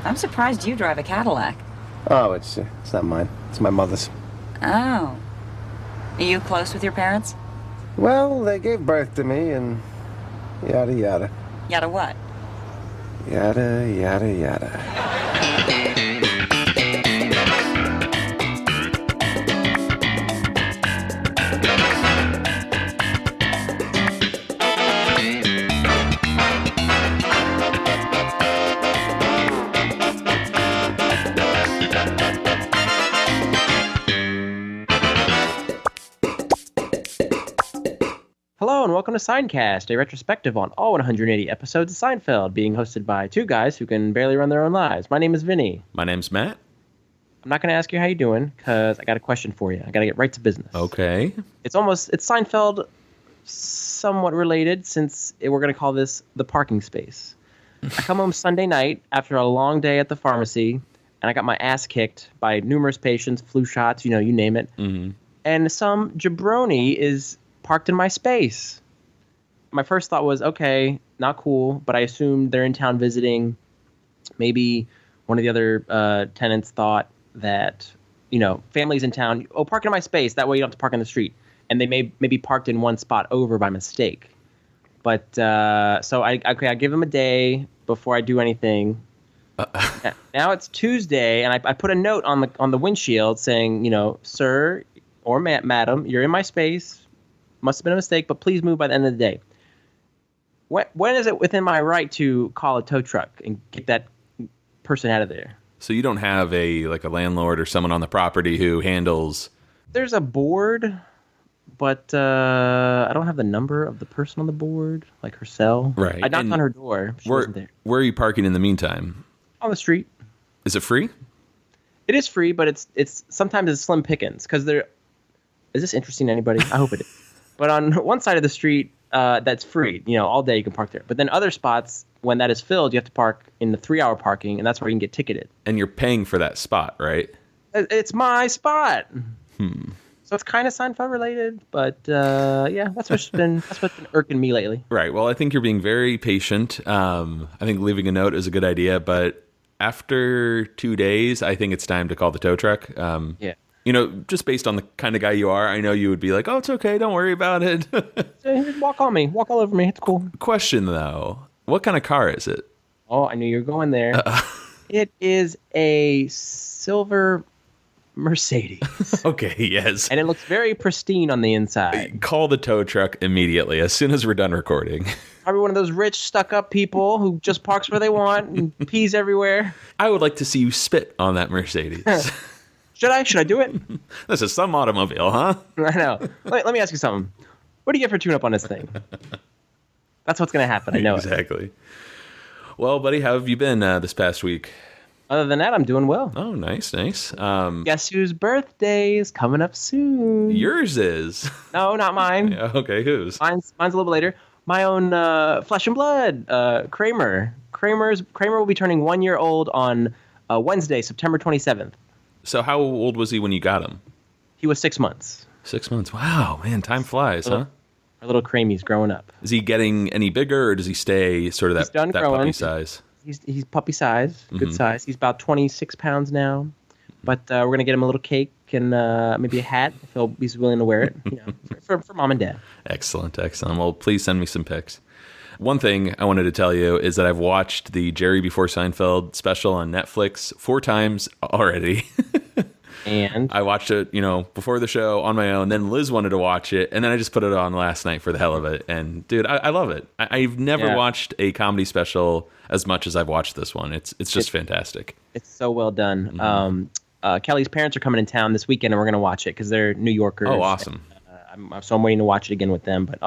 I'm surprised you drive a Cadillac. Oh, it's not mine. It's my mother's. Oh. Are you close with your parents? Well, they gave birth to me and yada yada. Yada what? Yada yada yada. Hello and welcome to Seincast, a retrospective on all 180 episodes of Seinfeld, being hosted by two guys who can barely run their own lives. My name is Vinnie. My name's Matt. I'm not going to ask you how you're doing, because I got a question for you. I got to get right to business. Okay. It's Seinfeld somewhat related, since we're going to call this the parking space. I come home Sunday night after a long day at the pharmacy, and I got my ass kicked by numerous patients, flu shots, you name it. Mm-hmm. And some jabroni is parked in my space. My first thought was, okay, not cool, but I assumed they're in town visiting. Maybe one of the other tenants thought that, family's in town. Oh, park in my space. That way you don't have to park on the street. And they maybe parked in one spot over by mistake. But so I give them a day before I do anything. Now it's Tuesday, and I put a note on the windshield saying, sir or madam, you're in my space. Must have been a mistake, but please move by the end of the day. When is it within my right to call a tow truck and get that person out of there? So you don't have a landlord or someone on the property who handles... There's a board, but I don't have the number of the person on the board, like her cell. Right. I knocked on her door. She wasn't there. Where are you parking in the meantime? On the street. Is it free? It is free, but it's sometimes it's slim pickings, because there... Is this interesting to anybody? I hope it is. But on one side of the street, that's free. All day you can park there. But then other spots, when that is filled, you have to park in the 3-hour parking, and that's where you can get ticketed. And you're paying for that spot, right? It's my spot. So it's kind of Seinfeld related, but yeah, that's what's been irking me lately. Right. Well, I think you're being very patient. I think leaving a note is a good idea, but after 2 days, I think it's time to call the tow truck. Yeah. Just based on the kind of guy you are, I know you would be like, oh, it's okay, don't worry about it. Walk on me. Walk all over me. It's cool. Question, though. What kind of car is it? Oh, I knew you were going there. It is a silver Mercedes. Okay, yes. And it looks very pristine on the inside. Call the tow truck immediately, as soon as we're done recording. Probably one of those rich, stuck-up people who just parks where they want and pees everywhere. I would like to see you spit on that Mercedes. Should I do it? This is some automobile, huh? I know. Let me ask you something. What do you get for tune-up on this thing? That's what's going to happen. I know exactly. Well, buddy, how have you been this past week? Other than that, I'm doing well. Oh, nice. Guess whose birthday is coming up soon? Yours is. No, not mine. Yeah, okay, whose? Mine's a little bit later. My own flesh and blood, Kramer. Kramer will be turning 1 year old on Wednesday, September 27th. So how old was he when you got him? He was 6 months. 6 months. Wow, man, time flies, huh? Our little Kramy's growing up. Is he getting any bigger, or does he stay sort of that puppy size? He's puppy size, good size. He's about 26 pounds now. But we're going to get him a little cake and maybe a hat if he's willing to wear it for mom and dad. Excellent. Well, please send me some pics. One thing I wanted to tell you is that I've watched the Jerry Before Seinfeld special on Netflix 4 times already. And I watched it, before the show on my own. Then Liz wanted to watch it, and then I just put it on last night for the hell of it. And dude, I love it. I've never watched a comedy special as much as I've watched this one. It's just fantastic. It's so well done. Mm-hmm. Kelly's parents are coming in town this weekend, and we're going to watch it because they're New Yorkers. Oh, awesome! And, so I'm waiting to watch it again with them. But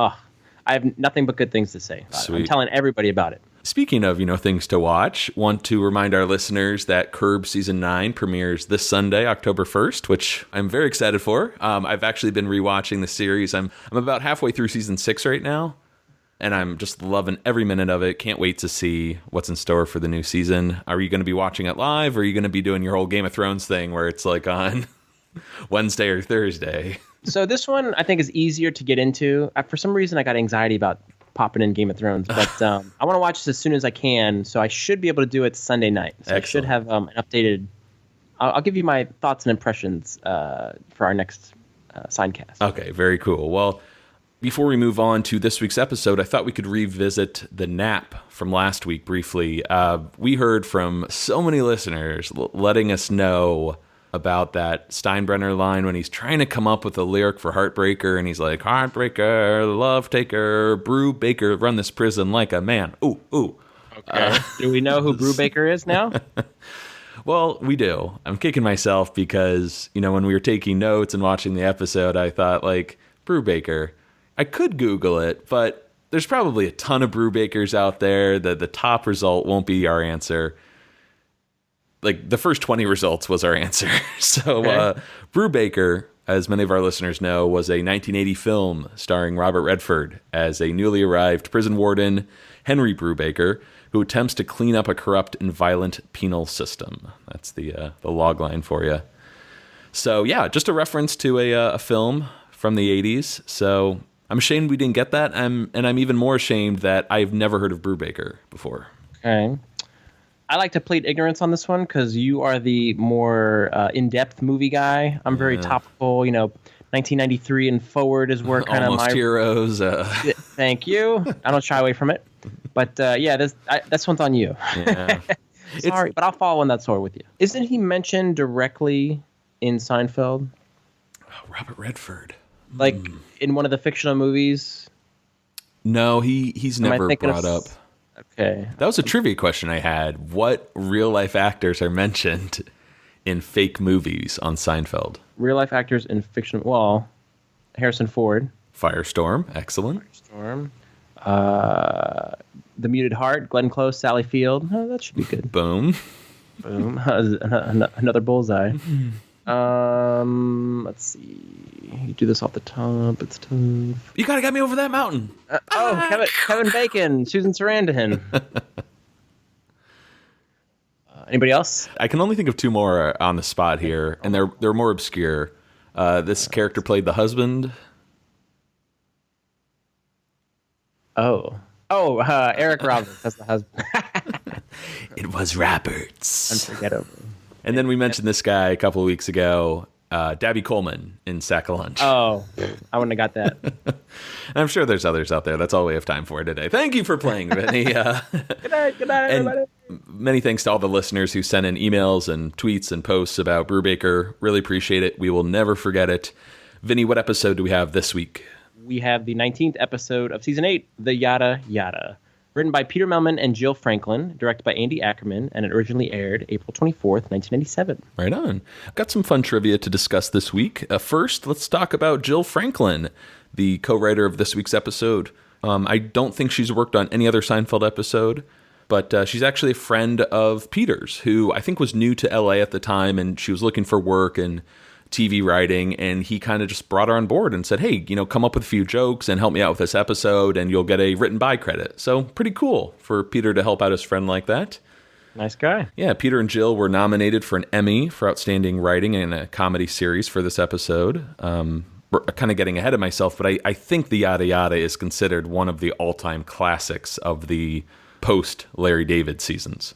I have nothing but good things to say. I'm telling everybody about it. Speaking of, things to watch, want to remind our listeners that Curb Season 9 premieres this Sunday, October 1st, which I'm very excited for. I've actually been rewatching the series. I'm about halfway through Season 6 right now, and I'm just loving every minute of it. Can't wait to see what's in store for the new season. Are you going to be watching it live, or are you going to be doing your whole Game of Thrones thing where it's like on Wednesday or Thursday? So this one, I think, is easier to get into. For some reason, I got anxiety about popping in Game of Thrones. But I want to watch this as soon as I can, so I should be able to do it Sunday night. So I should have an updated. I'll give you my thoughts and impressions for our next Seincast. Okay, very cool. Well, before we move on to this week's episode, I thought we could revisit the nap from last week briefly. We heard from so many listeners letting us know about that Steinbrenner line when he's trying to come up with a lyric for Heartbreaker, and he's like, Heartbreaker, love taker, Brew Baker, run this prison like a man. Ooh, ooh. Okay. Do we know who Brew Baker is now? Well, we do. I'm kicking myself because, when we were taking notes and watching the episode, I thought, Brew Baker. I could Google it, but there's probably a ton of Brew Bakers out there. The top result won't be our answer. The first 20 results was our answer. So, okay. Brew Baker, as many of our listeners know, was a 1980 film starring Robert Redford as a newly arrived prison warden, Henry Brew Baker, who attempts to clean up a corrupt and violent penal system. That's the log line for you. So, yeah, just a reference to a film from the 80s. So I'm ashamed we didn't get that, and I'm even more ashamed that I've never heard of Brew Baker before. Okay. I like to plead ignorance on this one because you are the more in-depth movie guy. I'm very topical, 1993 and forward is where kind of Almost my... Heroes. Thank you. I don't shy away from it. But this one's on you. Yeah. Sorry, but I'll follow in that sword with you. Isn't he mentioned directly in Seinfeld? Oh, Robert Redford. In one of the fictional movies? No, he's never brought up. Okay. That was a trivia question I had. What real-life actors are mentioned in fake movies on Seinfeld? Real-life actors in fiction. Well, Harrison Ford. Firestorm. Excellent. Firestorm. The Muted Heart, Glenn Close, Sally Field. Oh, that should be good. Boom. Boom. Another bullseye. Let's see. You do this off the top. It's tough. You gotta get me over that mountain. Kevin Bacon, Susan Sarandon. Anybody else? I can only think of two more on the spot here, and they're more obscure. This character played the husband. Eric Roberts. That's the husband. It was Roberts. Unforgettable. And then we mentioned this guy a couple of weeks ago, Dabby Coleman in Sack of Lunch. Oh, I wouldn't have got that. I'm sure there's others out there. That's all we have time for today. Thank you for playing, Vinny. Good night, everybody. Many thanks to all the listeners who sent in emails and tweets and posts about Brew Baker. Really appreciate it. We will never forget it. Vinny, what episode do we have this week? We have the 19th episode of Season 8, The Yada Yada. Written by Peter Melman and Jill Franklin, directed by Andy Ackerman, and it originally aired April 24th, 1997. Right on. I've got some fun trivia to discuss this week. First, let's talk about Jill Franklin, the co-writer of this week's episode. I don't think she's worked on any other Seinfeld episode, but she's actually a friend of Peter's, who I think was new to LA at the time, and she was looking for work and TV writing, and he kind of just brought her on board and said, hey, come up with a few jokes and help me out with this episode, and you'll get a written by credit. So pretty cool for Peter to help out his friend like that. Nice guy. Yeah, Peter and Jill were nominated for an Emmy for Outstanding Writing in a Comedy Series for this episode. We're kind of getting ahead of myself, but I think The Yada Yada is considered one of the all-time classics of the post-Larry David seasons.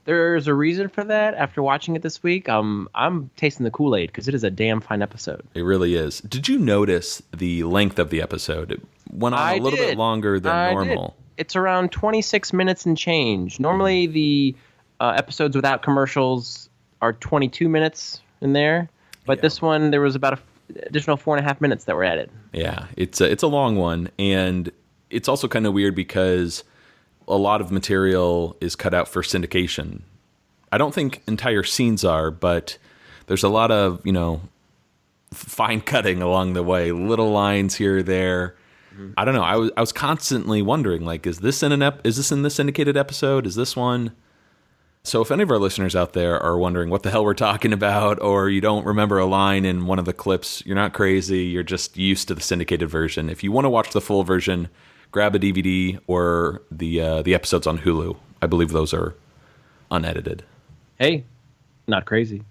There's a reason for that. After watching it this week, I'm tasting the Kool-Aid because it is a damn fine episode. It really is. Did you notice the length of the episode? It went on a little bit longer than normal. Did. It's around 26 minutes and change. Normally, the episodes without commercials are 22 minutes in there, but this one there was about an additional 4.5 minutes that were added. Yeah, it's a long one, and it's also kind of weird because a lot of material is cut out for syndication. I don't think entire scenes are, but there's a lot of, fine cutting along the way, little lines here or there. Mm-hmm. I don't know. I was constantly wondering, is this in the syndicated episode? Is this one? So if any of our listeners out there are wondering what the hell we're talking about, or you don't remember a line in one of the clips, you're not crazy. You're just used to the syndicated version. If you want to watch the full version, grab a DVD or the episodes on Hulu. I believe those are unedited. Hey, not crazy.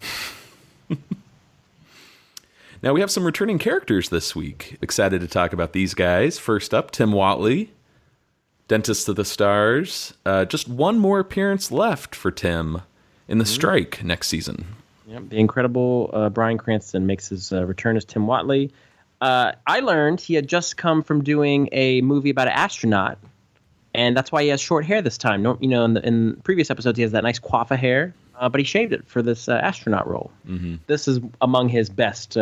Now we have some returning characters this week. Excited to talk about these guys. First up, Tim Whatley. Dentist of the Stars. Just one more appearance left for Tim in the strike next season. Yep, the incredible Bryan Cranston makes his return as Tim Whatley. I learned he had just come from doing a movie about an astronaut, and that's why he has short hair this time. In previous episodes, he has that nice coif of hair, but he shaved it for this astronaut role. Mm-hmm. This is among his best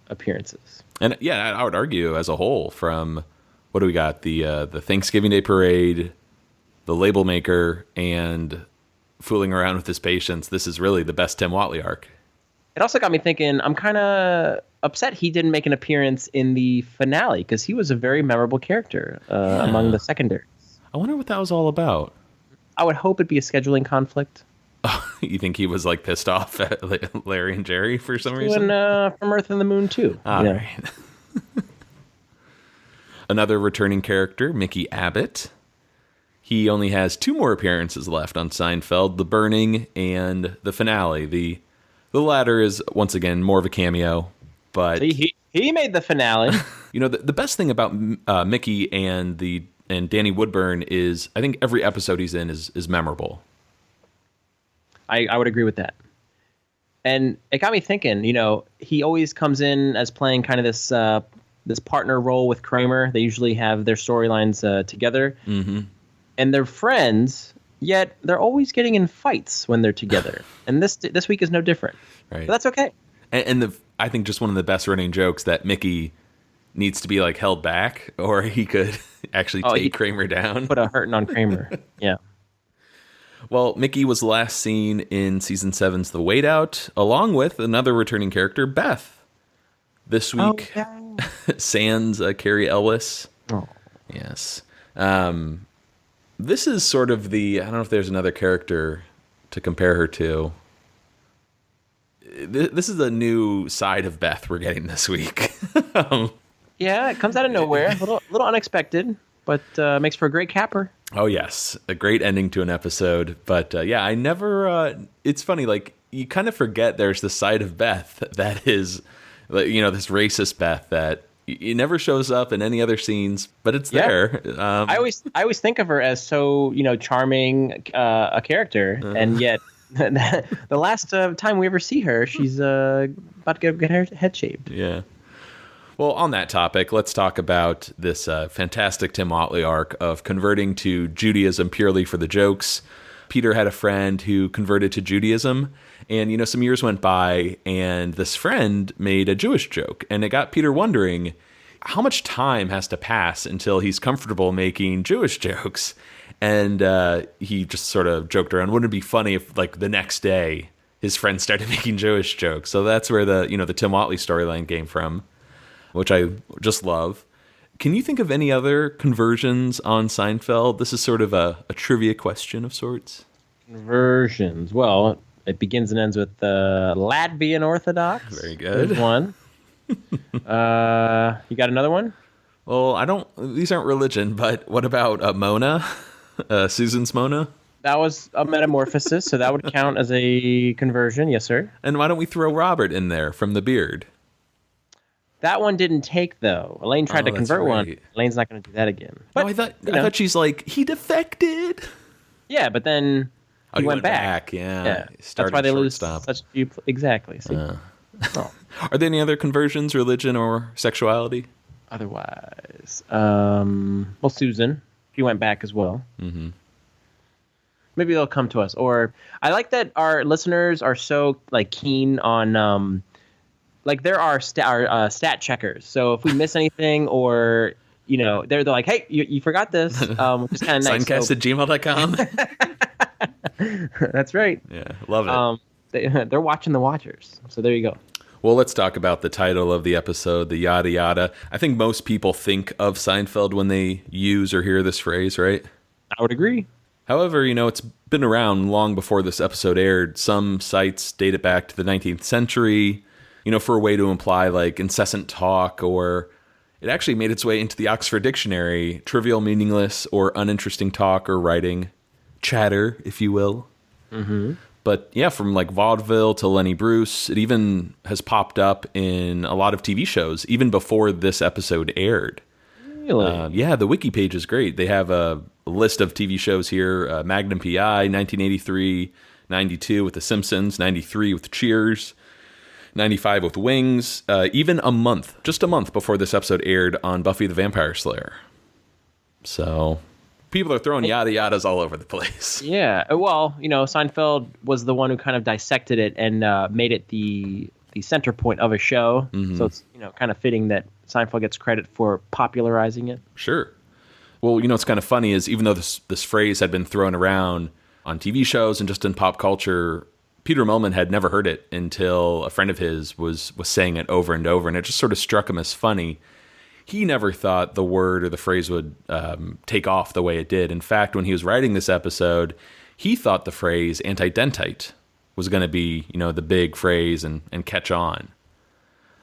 appearances. And yeah, I would argue as a whole, from what do we got? The Thanksgiving Day Parade, the Label Maker, and fooling around with his patients. This is really the best Tim Whatley arc. It also got me thinking, I'm kind of upset he didn't make an appearance in the finale, because he was a very memorable character among the secondaries. I wonder what that was all about. I would hope it'd be a scheduling conflict. You think he was like pissed off at Larry and Jerry for some reason? From Earth and the Moon too. All right. Another returning character, Mickey Abbott. He only has 2 more appearances left on Seinfeld, The Burning and the finale. The latter is, once again, more of a cameo. But he made the finale. The best thing about Mickey and Danny Woodburn is I think every episode he's in is memorable. I would agree with that. And it got me thinking, he always comes in as playing kind of this partner role with Kramer. They usually have their storylines together. Mm-hmm. And they're friends, yet they're always getting in fights when they're together. And this week is no different. Right. But that's okay. And I think just one of the best running jokes that Mickey needs to be like held back, or he could actually take Kramer down. Put a hurting on Kramer. Yeah. Well, Mickey was last seen in season 7's The Wait Out, along with another returning character, Beth. This week, sans Carrie Elwes. Oh. Yes. This is sort of I don't know if there's another character to compare her to. This is a new side of Beth we're getting this week. Yeah, it comes out of nowhere. A little unexpected, but makes for a great capper. Oh, yes. A great ending to an episode. But I never... it's funny, like, you kind of forget there's the side of Beth that is, this racist Beth that it never shows up in any other scenes, but it's there. I always think of her as so, charming a character, and yet the last time we ever see her, she's about to get her head shaved. Yeah. Well, on that topic, let's talk about this fantastic Tim Whatley arc of converting to Judaism purely for the jokes. Peter had a friend who converted to Judaism, and, some years went by, and this friend made a Jewish joke, and it got Peter wondering how much time has to pass until he's comfortable making Jewish jokes. And he just sort of joked around, wouldn't it be funny if, like, the next day his friend started making Jewish jokes? So that's where the Tim Whatley storyline came from, which I just love. Can you think of any other conversions on Seinfeld? This is sort of a trivia question of sorts. Conversions. Well, it begins and ends with Latvian Orthodox. Very good. There's one. You got another one? Well, these aren't religion, but what about Mona? Susan's Mona? That was a metamorphosis, so that would count as a conversion. Yes, sir. And why don't we throw Robert in there from The Beard? That one didn't take, though. Elaine tried to convert one. Elaine's not going to do that again. But, I thought she's like, he defected. Yeah, but then he went back. Yeah. That's why they lose such few. Exactly. See? Are there any other conversions, religion or sexuality? Otherwise, Susan, she went back as well. Mm-hmm. Maybe they'll come to us. Or I like that our listeners are so keen on there are stat checkers. So if we miss anything, or they're like, hey, you forgot this. Which is kind of nice. Seincast at gmail.com. That's right. Yeah, love it. They're watching the watchers. So there you go. Well, let's talk about the title of the episode, the yada yada. I think most people think of Seinfeld when they use or hear this phrase, right? I would agree. However, it's been around long before this episode aired. Some sites date it back to the 19th century, for a way to imply incessant talk, or it actually made its way into the Oxford Dictionary, trivial, meaningless, or uninteresting talk or writing, chatter, if you will. Mm-hmm. But yeah, from vaudeville to Lenny Bruce, it even has popped up in a lot of TV shows, even before this episode aired. Really? Yeah, the wiki page is great. They have a list of TV shows here: Magnum PI, 1983, 92 with The Simpsons, 93 with Cheers, 95 with Wings, even just a month before this episode aired on Buffy the Vampire Slayer. So people are throwing yada yadas all over the place. Yeah. Well, Seinfeld was the one who kind of dissected it and made it the center point of a show. Mm-hmm. So it's kind of fitting that Seinfeld gets credit for popularizing it. Sure. Well, what's kind of funny is even though this phrase had been thrown around on TV shows and just in pop culture, Peter Millman had never heard it until a friend of his was saying it over and over, and it just sort of struck him as funny. He never thought the word or the phrase would take off the way it did. In fact, when he was writing this episode, he thought the phrase antidentite was going to be, the big phrase and catch on.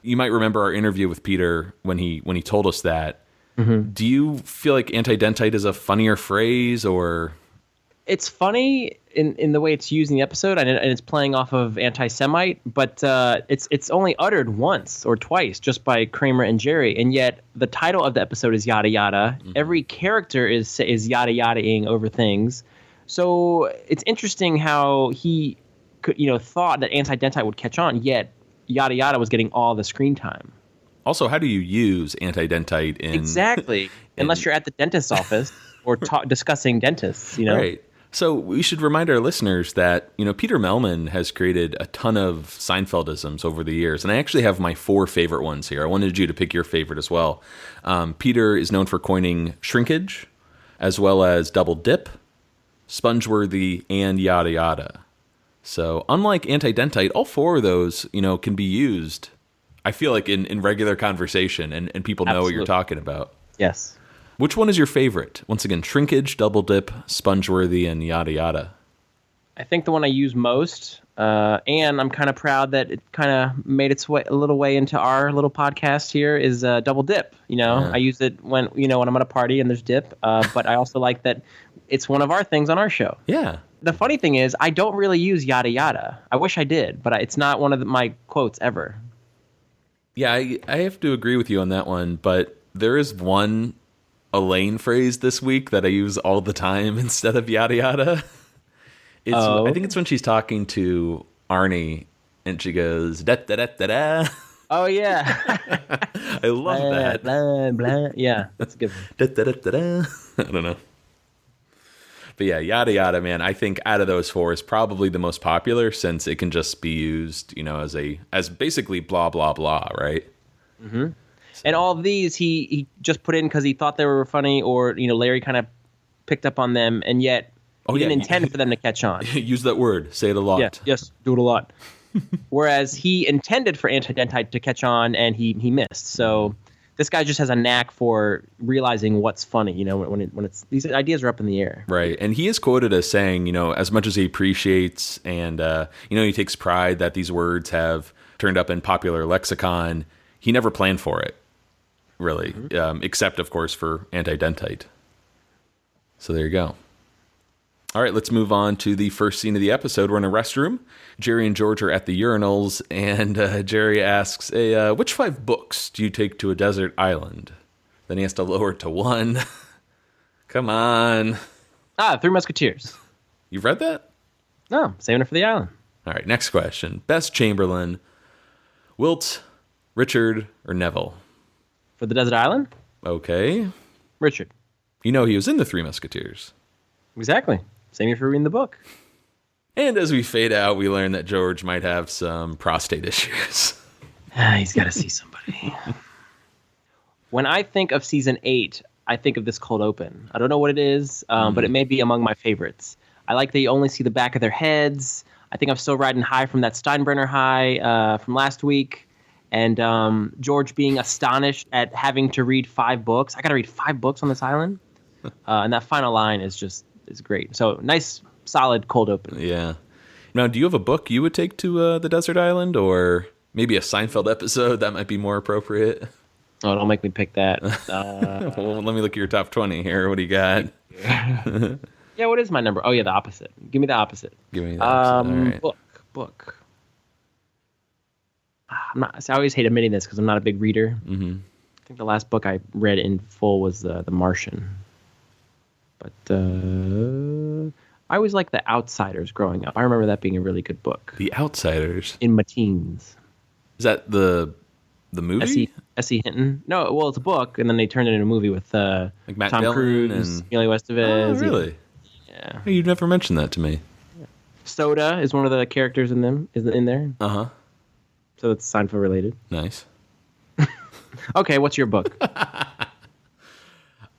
You might remember our interview with Peter when he told us that. Mm-hmm. Do you feel like antidentite is a funnier phrase, or? It's funny in the way it's used in the episode, and it's playing off of anti-Semite, but it's only uttered once or twice just by Kramer and Jerry, and yet the title of the episode is Yada Yada. Mm-hmm. Every character is yada yada-ing over things. So it's interesting how he could, thought that anti-dentite would catch on, yet Yada Yada was getting all the screen time. Also, how do you use anti-dentite in... Exactly. Unless you're at the dentist's office or discussing dentists, Right. So we should remind our listeners that, Peter Mellman has created a ton of Seinfeld-isms over the years. And I actually have my 4 favorite ones here. I wanted you to pick your favorite as well. Peter is known for coining shrinkage, as well as double dip, spongeworthy, and yada yada. So unlike anti-dentite, all 4 of those, can be used, I feel like, in regular conversation, and people know what you're talking about. Yes. Which one is your favorite? Once again, shrinkage, double dip, spongeworthy, and yada yada. I think the one I use most, and I'm kind of proud that it kind of made its way a little way into our little podcast here, is double dip. I use it when I'm at a party and there's dip, but I also like that it's one of our things on our show. Yeah. The funny thing is, I don't really use yada yada. I wish I did, but it's not one of my quotes ever. Yeah, I have to agree with you on that one, but there is one Elaine phrase this week that I use all the time instead of yada yada. I think it's when she's talking to Arnie and she goes da da da da da. Oh yeah. I love that. Blah, blah. Yeah, that's a good one. Da, da, da, da, da. I don't know. But yeah, yada yada, man, I think out of those 4 is probably the most popular since it can just be used, as basically blah blah blah, right? Mm-hmm. So. And all of these he just put in because he thought they were funny, or Larry kind of picked up on them, and yet he didn't intend for them to catch on. Use that word. Say it a lot. Yeah, yes, do it a lot. Whereas he intended for antidentite to catch on, and he missed. So this guy just has a knack for realizing what's funny. When it's these ideas are up in the air. Right, and he is quoted as saying, as much as he appreciates and he takes pride that these words have turned up in popular lexicon, he never planned for it. Really, except, of course, for anti-dentite. So there you go. All right, let's move on to the first scene of the episode. We're in a restroom. Jerry and George are at the urinals, and Jerry asks, which 5 books do you take to a desert island? Then he has to lower it to 1. Come on. 3 Musketeers. You've read that? No, saving it for the island. All right, next question. Best Chamberlain, Wilt, Richard, or Neville? For the desert island? Okay. Richard. He was in the 3 Musketeers. Exactly. Same if you're reading the book. And as we fade out, we learn that George might have some prostate issues. He's got to see somebody. When I think of season 8, I think of this cold open. I don't know what it is, but it may be among my favorites. I like that you only see the back of their heads. I think I'm still riding high from that Steinbrenner high from last week. And George being astonished at having to read 5 books. I got to read 5 books on this island. And that final line is great. So nice, solid cold open. Yeah. Now, do you have a book you would take to the desert island, or maybe a Seinfeld episode that might be more appropriate? Oh, don't make me pick that. Well, let me look at your top 20 here. What do you got? Yeah, what is my number? Oh, yeah, the opposite. Give me the opposite. Give me the opposite. All right. Book. I always hate admitting this because I'm not a big reader. Mm-hmm. think the last book I read in full was The Martian. But I always liked The Outsiders growing up. I remember that being a really good book. The Outsiders? In my teens. Is that the movie? S.E. Hinton? No, well, it's a book, and then they turned it into a movie with like Matt Tom Dillon Cruise, and Emilio Estevez. Oh, really? Yeah. Hey, you've never mentioned that to me. Soda is one of the characters in there. Uh-huh. So it's Seinfeld related. Nice. Okay, what's your book?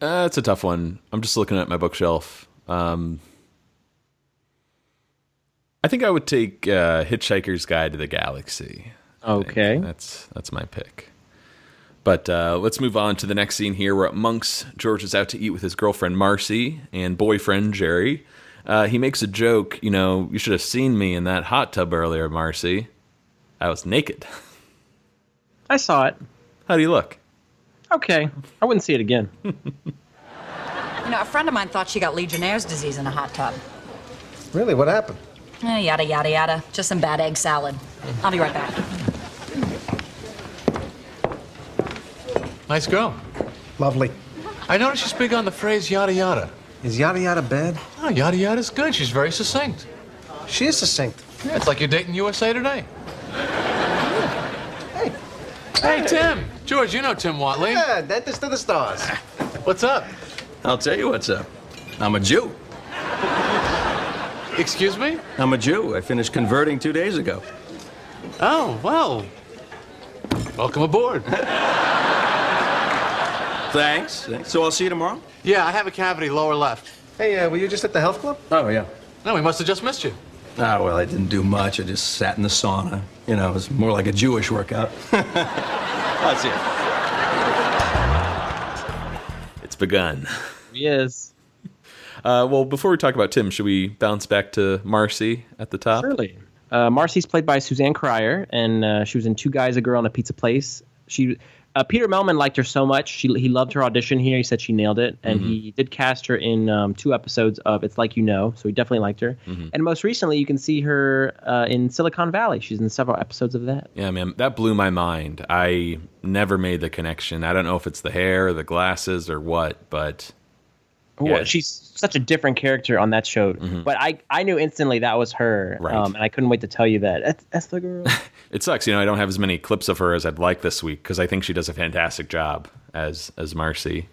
It's a tough one. I'm just looking at my bookshelf. I think I would take Hitchhiker's Guide to the Galaxy. Okay. That's my pick. But let's move on to the next scene here. We're at Monk's. George is out to eat with his girlfriend Marcy and boyfriend Jerry. He makes a joke, you should have seen me in that hot tub earlier, Marcy. I was naked. I saw it. How do you look? Okay. I wouldn't see it again. A friend of mine thought she got Legionnaire's disease in a hot tub. Really? What happened? Yada, yada, yada. Just some bad egg salad. I'll be right back. Nice girl. Lovely. I noticed she's big on the phrase yada yada. Is yada yada bad? Oh, yada yada's good. She's very succinct. She is succinct. Yeah, it's like you're dating USA Today. Hey. Hey, Tim. George, you know Tim Watley. Yeah, dentist of the stars. What's up? I'll tell you what's up. I'm a Jew. Excuse me? I'm a Jew. I finished converting 2 days ago. Oh, well. Welcome aboard. Thanks. So I'll see you tomorrow? Yeah, I have a cavity lower left. Hey, were you just at the health club? Oh, yeah. No, we must have just missed you. Ah, well, I didn't do much. I just sat in the sauna. It was more like a Jewish workout. That's it. It's begun. He is. Well, before we talk about Tim, should we bounce back to Marcy at the top? Surely. Marcy's played by Suzanne Cryer, and she was in Two Guys, a Girl, and a Pizza Place. Peter Melman liked her so much. He loved her audition here. He said she nailed it. And he did cast her in 2 episodes of It's Like You Know, so he definitely liked her. And most recently, you can see her in Silicon Valley. She's in several episodes of that. Yeah, man, that blew my mind. I never made the connection. I don't know if it's the hair or the glasses or what, but... Yeah. She's such a different character on that show. But I knew instantly that was her. Right. And I couldn't wait to tell you that. That's the girl. It sucks, I don't have as many clips of her as I'd like this week because I think she does a fantastic job as Marcy.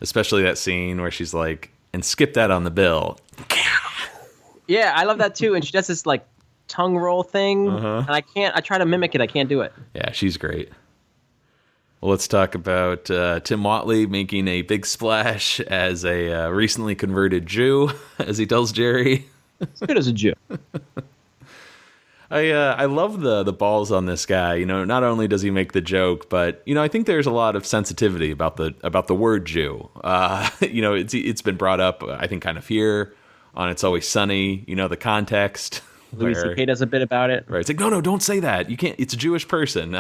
Especially that scene where she's like, and skip that on the bill. Yeah, I love that too. And she does this like tongue roll thing. And I try to mimic it. I can't do it. Yeah, she's great. Well, let's talk about Tim Watley making a big splash as a recently converted Jew, as he tells Jerry. As good as a Jew. I love the balls on this guy. Not only does he make the joke, but I think there's a lot of sensitivity about the word Jew. It's been brought up, I think, kind of here on It's Always Sunny. The context. Louis C.K. does a bit about it. Right. It's like, no, don't say that. You can't. It's a Jewish person.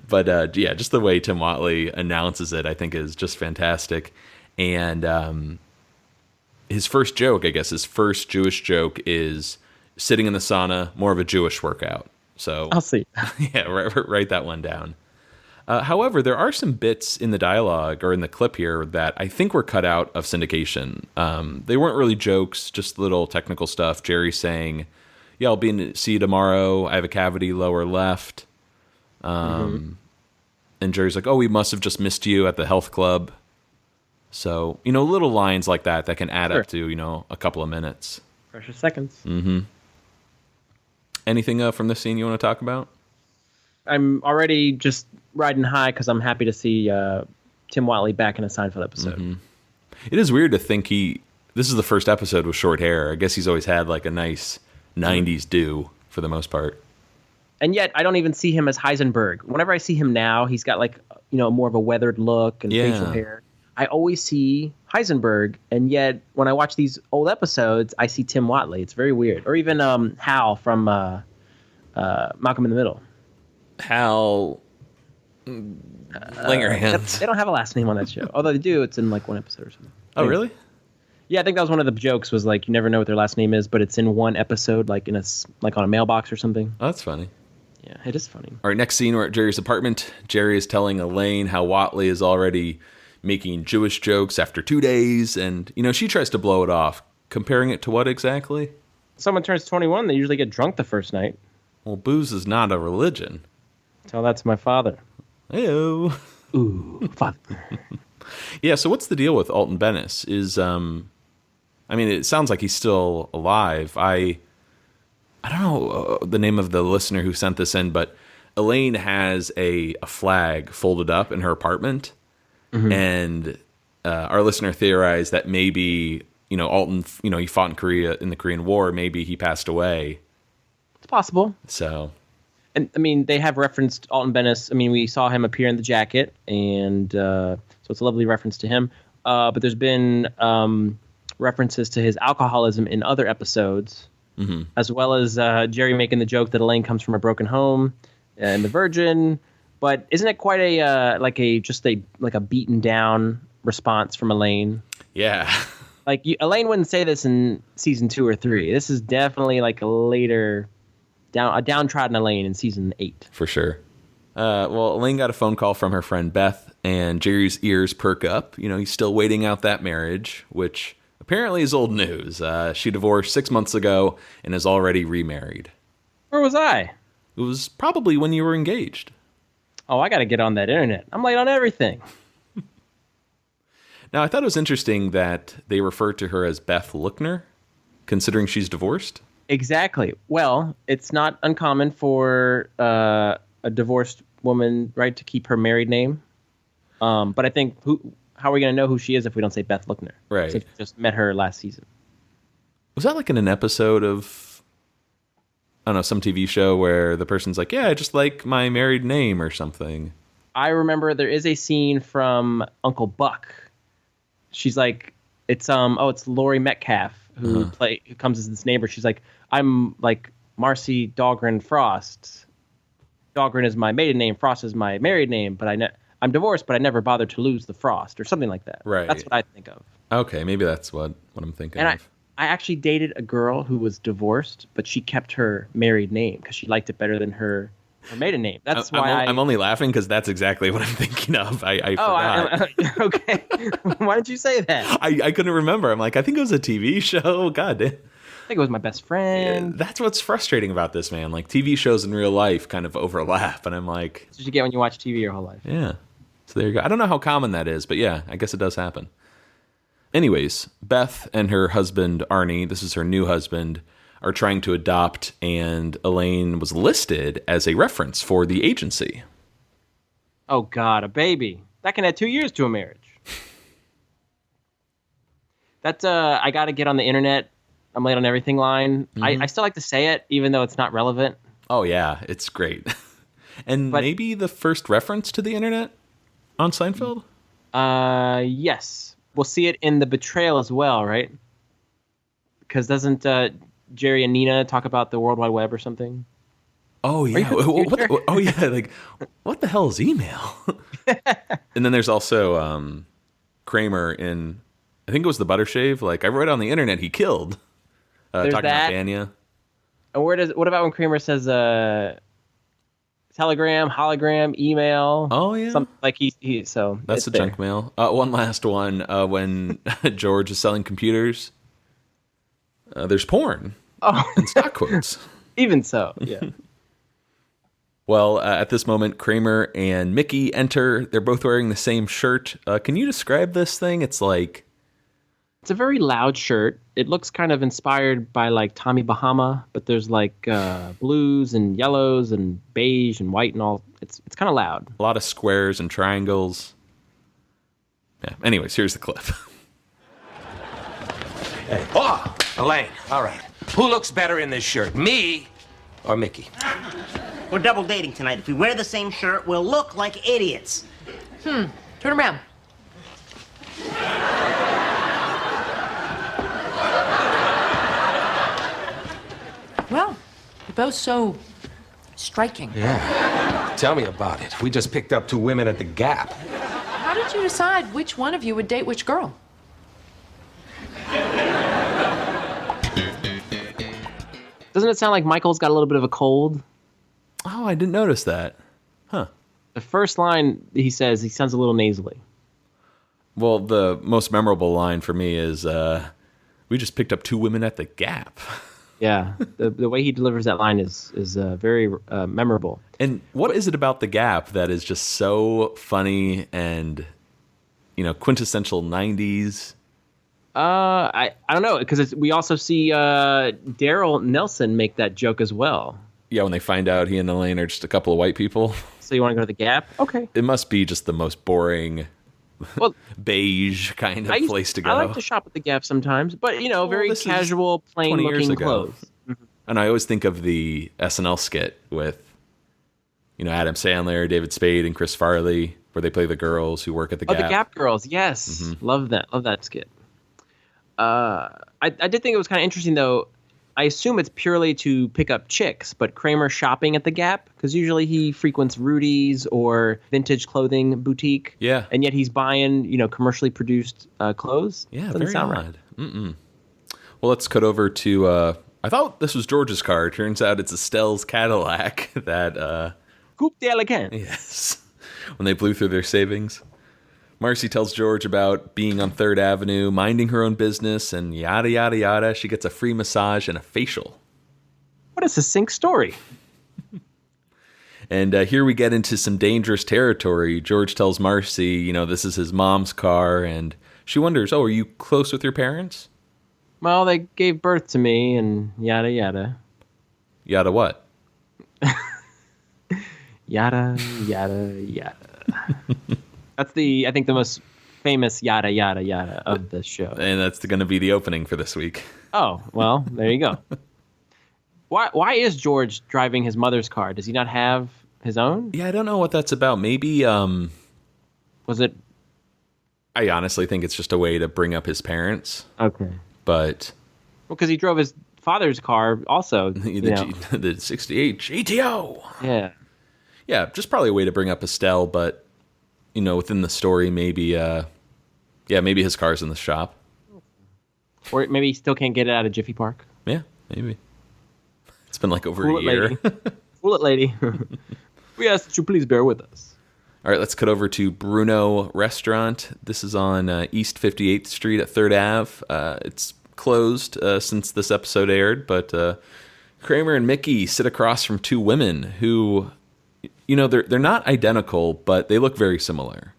But just the way Tim Watley announces it, I think, is just fantastic. And his first joke, his first Jewish joke is sitting in the sauna, more of a Jewish workout. So I'll see. Yeah, write that one down. However, there are some bits in the dialogue or in the clip here that I think were cut out of syndication. They weren't really jokes, just little technical stuff. Jerry saying, yeah, I'll see you tomorrow. I have a cavity lower left. And Jerry's like, oh, we must have just missed you at the health club. So, little lines like that can add up to, a couple of minutes. Precious seconds. Anything from this scene you want to talk about? I'm already just riding high because I'm happy to see Tim Watley back in a Seinfeld episode. It is weird to think this is the first episode with short hair. I guess he's always had like a nice 90s do for the most part. And yet, I don't even see him as Heisenberg. Whenever I see him now, he's got like, more of a weathered look and facial hair. I always see Heisenberg, and yet when I watch these old episodes, I see Tim Watley. It's very weird. Or even Hal from Malcolm in the Middle. Hal Langerhans. They don't have a last name on that show. Although they do, it's in like one episode or something. Oh, really? Yeah, I think that was one of the jokes. Was like you never know what their last name is, but it's in one episode, like on a mailbox or something. Oh, that's funny. Yeah, it is funny. All right, next scene, we're at Jerry's apartment. Jerry is telling Elaine how Watley is already making Jewish jokes after 2 days, and, she tries to blow it off. Comparing it to what exactly? Someone turns 21, they usually get drunk the first night. Well, booze is not a religion. Tell that to my father. Hey-o. Ooh, father. Yeah, so what's the deal with Alton Bennis? It sounds like he's still alive. I don't know the name of the listener who sent this in, but Elaine has a flag folded up in her apartment, and our listener theorized that maybe, Alton, he fought in Korea in the Korean War. Maybe he passed away. It's possible. So, and they have referenced Alton Bennis. We saw him appear in The Jacket, and so it's a lovely reference to him. But there's been references to his alcoholism in other episodes, as well as Jerry making the joke that Elaine comes from a broken home and the Virgin. But isn't it quite a beaten down response from Elaine? Yeah. Elaine wouldn't say this in season 2 or 3. This is definitely like a later, a downtrodden Elaine in season 8. For sure. Well, Elaine got a phone call from her friend Beth, and Jerry's ears perk up. He's still waiting out that marriage, which apparently is old news. She divorced 6 months ago and is already remarried. Where was I? It was probably when you were engaged. Oh, I got to get on that internet. I'm late on everything. Now, I thought it was interesting that they refer to her as Beth Lookner, considering she's divorced. Exactly. Well, it's not uncommon for a divorced woman, right, to keep her married name. But I think, how are we going to know who she is if we don't say Beth Lookner? Right. Since we just met her last season. Was that like in an episode of, I don't know, some TV show where the person's like, yeah, I just like my married name or something? I remember there is a scene from Uncle Buck. She's like, it's Laurie Metcalf who comes as this neighbor. She's like, I'm like Marcy Dahlgren Frost. Dahlgren is my maiden name. Frost is my married name. But I'm divorced, but I never bothered to lose the Frost or something like that. Right. That's what I think of. Okay, maybe that's what I'm thinking and of. I actually dated a girl who was divorced, but she kept her married name because she liked it better than her maiden name. That's why I'm only laughing because that's exactly what I'm thinking of. I forgot. Okay. Why did you say that? I couldn't remember. I'm like, I think it was a TV show. God damn. I think it was my best friend. Yeah, that's what's frustrating about this, man. Like, TV shows in real life kind of overlap, and I'm like... That's what you get when you watch TV your whole life. Yeah. So there you go. I don't know how common that is, but yeah, I guess it does happen. Anyways, Beth and her husband, Arnie, this is her new husband, are trying to adopt, and Elaine was listed as a reference for the agency. Oh, God, a baby. That can add 2 years to a marriage. That's, I got to get on the internet. I'm late on everything line. I still like to say it, even though it's not relevant. Oh, yeah, it's great. But maybe the first reference to the internet on Seinfeld? Yes. We'll see it in The Betrayal as well, right? Because doesn't Jerry and Nina talk about the World Wide Web or something? Oh, yeah. Oh, yeah. Like, what the hell is email? And then there's also Kramer in, I think it was the Butter Shave. Like, I read on the internet he killed. Talking about Vanya. And what about when Kramer says telegram, hologram, email? Oh, yeah. So that's the junk mail. One last one. When George is selling computers, there's porn. And stock quotes. Even so, yeah. Well, at this moment, Kramer and Mickey enter. They're both wearing the same shirt. Can you describe this thing? It's a very loud shirt. It looks kind of inspired by like Tommy Bahama, but there's like blues and yellows and beige and white and all. It's kind of loud. A lot of squares and triangles. Yeah. Anyways, here's the clip. Hey. Oh, Elaine. All right. Who looks better in this shirt, me or Mickey? We're double dating tonight. If we wear the same shirt, we'll look like idiots. Turn around. Well, you're both so striking. Yeah. Tell me about it. We just picked up 2 women at the Gap. How did you decide which one of you would date which girl? Doesn't it sound like Michael's got a little bit of a cold? Oh, I didn't notice that. Huh. The first line he says, he sounds a little nasally. Well, the most memorable line for me is, we just picked up 2 women at the Gap. Yeah, the way he delivers that line is very memorable. And what is it about the Gap that is just so funny and, quintessential 90s? I don't know, because we also see Daryl Nelson make that joke as well. Yeah, when they find out he and Elaine are just a couple of white people. So you want to go to the Gap? Okay. It must be just the most boring, well, beige kind of place to go. I like to shop at the Gap sometimes, but very casual, plain-looking clothes. Mm-hmm. And I always think of the SNL skit with, Adam Sandler, David Spade, and Chris Farley, where they play the girls who work at the Gap. Oh, the Gap girls, yes, love that skit. I did think it was kind of interesting though. I assume it's purely to pick up chicks, but Kramer shopping at the Gap, because usually he frequents Rudy's or vintage clothing boutique. Yeah. And yet he's buying, commercially produced clothes. Yeah, doesn't very sound odd. Right. Well, let's cut over to, I thought this was George's car. Turns out it's Estelle's Cadillac that... Coupe d'Elegant. Yes. When they blew through their savings. Marcy tells George about being on 3rd Avenue, minding her own business, and yada, yada, yada. She gets a free massage and a facial. What a succinct story. And here we get into some dangerous territory. George tells Marcy, this is his mom's car, and she wonders, are you close with your parents? Well, they gave birth to me, and yada, yada. Yada what? Yada, yada, yada. That's I think the most famous yada, yada, yada of the show. And that's going to be the opening for this week. Oh, well, there you go. Why is George driving his mother's car? Does he not have his own? Yeah, I don't know what that's about. Maybe, was it? I honestly think it's just a way to bring up his parents. Okay. But... Well, because he drove his father's car also. The 68 GTO. Yeah. Yeah, just probably a way to bring up Estelle, but... within the story, maybe his car's in the shop. Or maybe he still can't get it out of Jiffy Park. Yeah, maybe. It's been like over a year. Fool it, lady. We ask that you please bear with us. All right, let's cut over to Bruno Restaurant. This is on East 58th Street at 3rd Ave. It's closed since this episode aired, but Kramer and Mickey sit across from 2 women who... they're not identical, but they look very similar.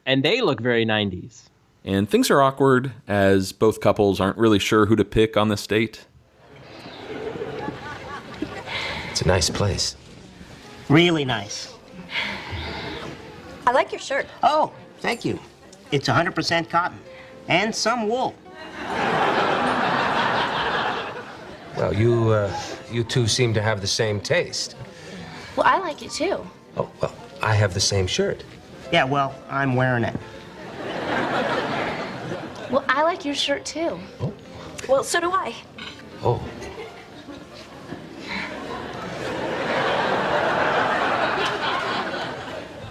And they look very 90s. And things are awkward as both couples aren't really sure who to pick on this date. It's a nice place. Really nice. I like your shirt. Oh, thank you. It's 100% cotton. And some wool. Well, you two seem to have the same taste. Well, I like it too. Oh, well, I have the same shirt. Yeah, well, I'm wearing it. Well, I like your shirt too. Oh. Well, so do I. Oh.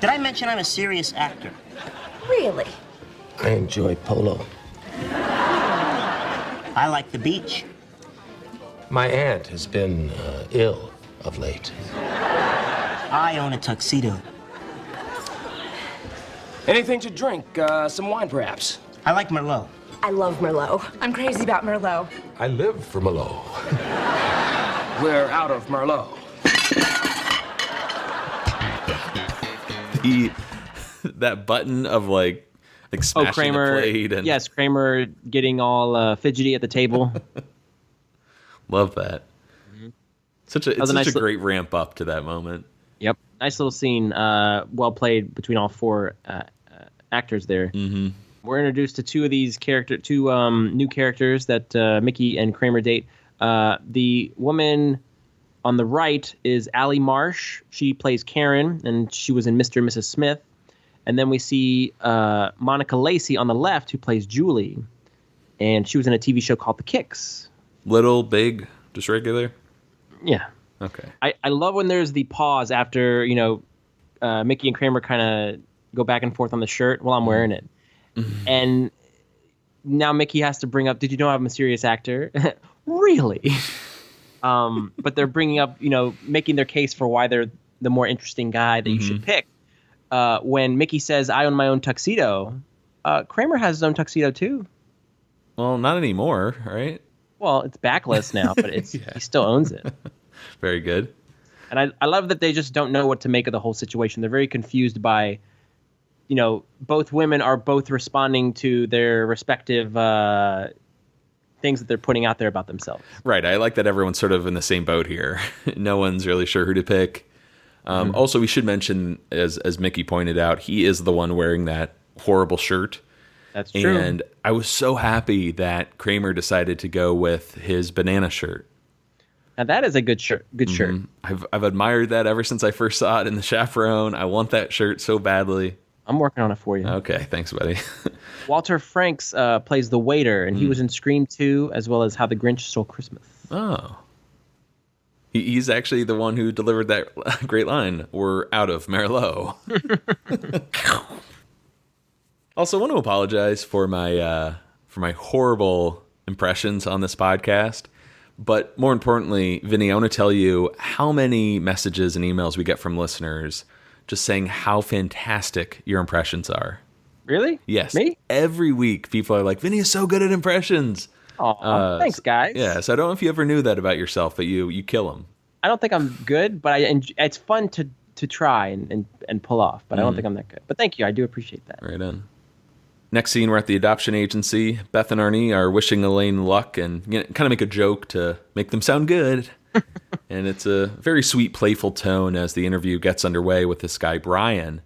Did I mention I'm a serious actor? Really? I enjoy polo. I like the beach. My aunt has been ill of late. I own a tuxedo. Anything to drink? Some wine, perhaps? I like Merlot. I love Merlot. I'm crazy about Merlot. I live for Merlot. We're out of Merlot. That button of like smashing Kramer, the plate. And... Yes, Kramer getting all fidgety at the table. Love that. Mm-hmm. It's such a great ramp up to that moment. Yep. Nice little scene. Well played between all 4 actors there. Mm-hmm. We're introduced to 2 new characters that Mickey and Kramer date. The woman on the right is Allie Marsh. She plays Karen, and she was in Mr. and Mrs. Smith. And then we see Monica Lacey on the left, who plays Julie. And she was in a TV show called The Kicks. Little, big, just regular? Yeah. Okay. I love when there's the pause after, Mickey and Kramer kind of go back and forth on the shirt while I'm wearing it. Mm-hmm. And now Mickey has to bring up, did you know I'm a serious actor? Really? But they're bringing up, making their case for why they're the more interesting guy that you should pick. When Mickey says, I own my own tuxedo, Kramer has his own tuxedo too. Well, not anymore, right? Well, it's backless now, but he still owns it. Very good. And I love that they just don't know what to make of the whole situation. They're very confused by, both women are both responding to their respective things that they're putting out there about themselves. Right. I like that everyone's sort of in the same boat here. No one's really sure who to pick. Also, we should mention, as Mickey pointed out, he is the one wearing that horrible shirt. That's true. And I was so happy that Kramer decided to go with his banana shirt. Now that is a good shirt. Good shirt. I've admired that ever since I first saw it in The Chaperone. I want that shirt so badly. I'm working on it for you. Okay, thanks, buddy. Walter Franks plays the waiter, and he was in Scream 2, as well as How the Grinch Stole Christmas. Oh. He's actually the one who delivered that great line, "We're out of Merlot." Also, I want to apologize for my horrible impressions on this podcast. But more importantly, Vinny, I want to tell you how many messages and emails we get from listeners just saying how fantastic your impressions are. Really? Yes. Me? Every week, people are like, Vinny is so good at impressions. Aw, thanks, guys. Yeah, so I don't know if you ever knew that about yourself, but you kill them. I don't think I'm good, but it's fun to try and pull off, but I don't think I'm that good. But thank you. I do appreciate that. Right on. Next scene, we're at the adoption agency. Beth and Arnie are wishing Elaine luck and kind of make a joke to make them sound good. And it's a very sweet, playful tone as the interview gets underway with this guy, Brian.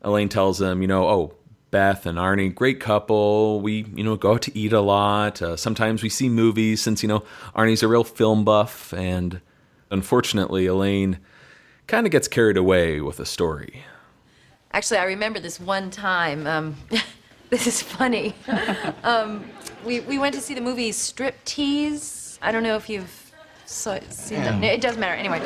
Elaine tells him, Beth and Arnie, great couple. We, go out to eat a lot. Sometimes we see movies since, Arnie's a real film buff. And unfortunately, Elaine kind of gets carried away with a story. Actually, I remember this one time. This is funny. We went to see the movie Striptease. I don't know if you've seen that. It doesn't matter. Anyway.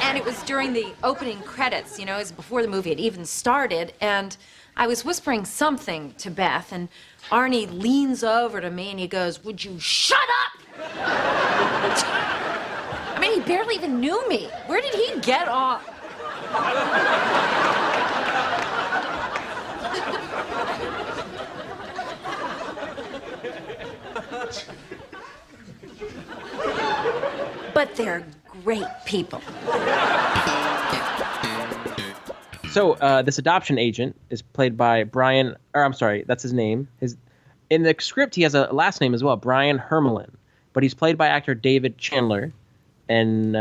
And it was during the opening credits, it was before the movie had even started. And I was whispering something to Beth, and Arnie leans over to me and he goes, "Would you shut up?" I mean, he barely even knew me. Where did he get off? But they're great people. So this adoption agent is played by Brian, or I'm sorry, that's his name. In the script, he has a last name as well, Brian Hermelin, but he's played by actor David Chandler, and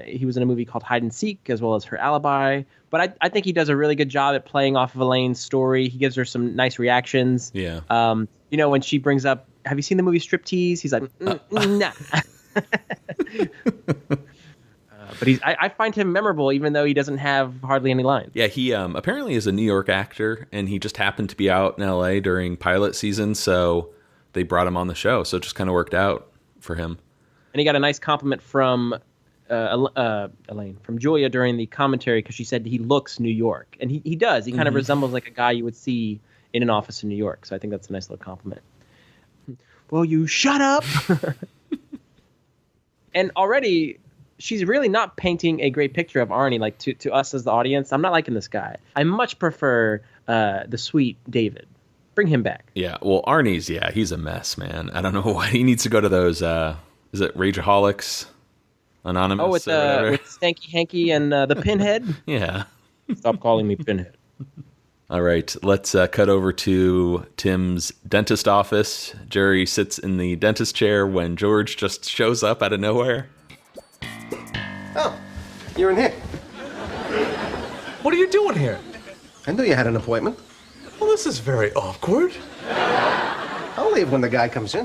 he was in a movie called Hide and Seek, as well as Her Alibi. But I think he does a really good job at playing off of Elaine's story. He gives her some nice reactions. Yeah. When she brings up, have you seen the movie Striptease? He's like, nah. But I find him memorable, even though he doesn't have hardly any lines. Yeah, he apparently is a New York actor, and he just happened to be out in L.A. during pilot season, so they brought him on the show. So it just kind of worked out for him. And he got a nice compliment from Elaine, from Julia during the commentary, because she said he looks New York. And he does. He kind of resembles like a guy you would see in an office in New York. So I think that's a nice little compliment. Will you shut up? And already, she's really not painting a great picture of Arnie, like to us as the audience. I'm not liking this guy. I much prefer the sweet David. Bring him back. Yeah, well, Arnie's, he's a mess, man. I don't know why he needs to go to those, is it Rageaholics Anonymous? Oh, with Stanky Hanky and the Pinhead? Yeah. Stop calling me Pinhead. All right, let's cut over to Tim's dentist office. Jerry sits in the dentist chair when George just shows up out of nowhere. Oh, you're in here. What are you doing here? I knew you had an appointment. Well, this is very awkward. I'll leave when the guy comes in.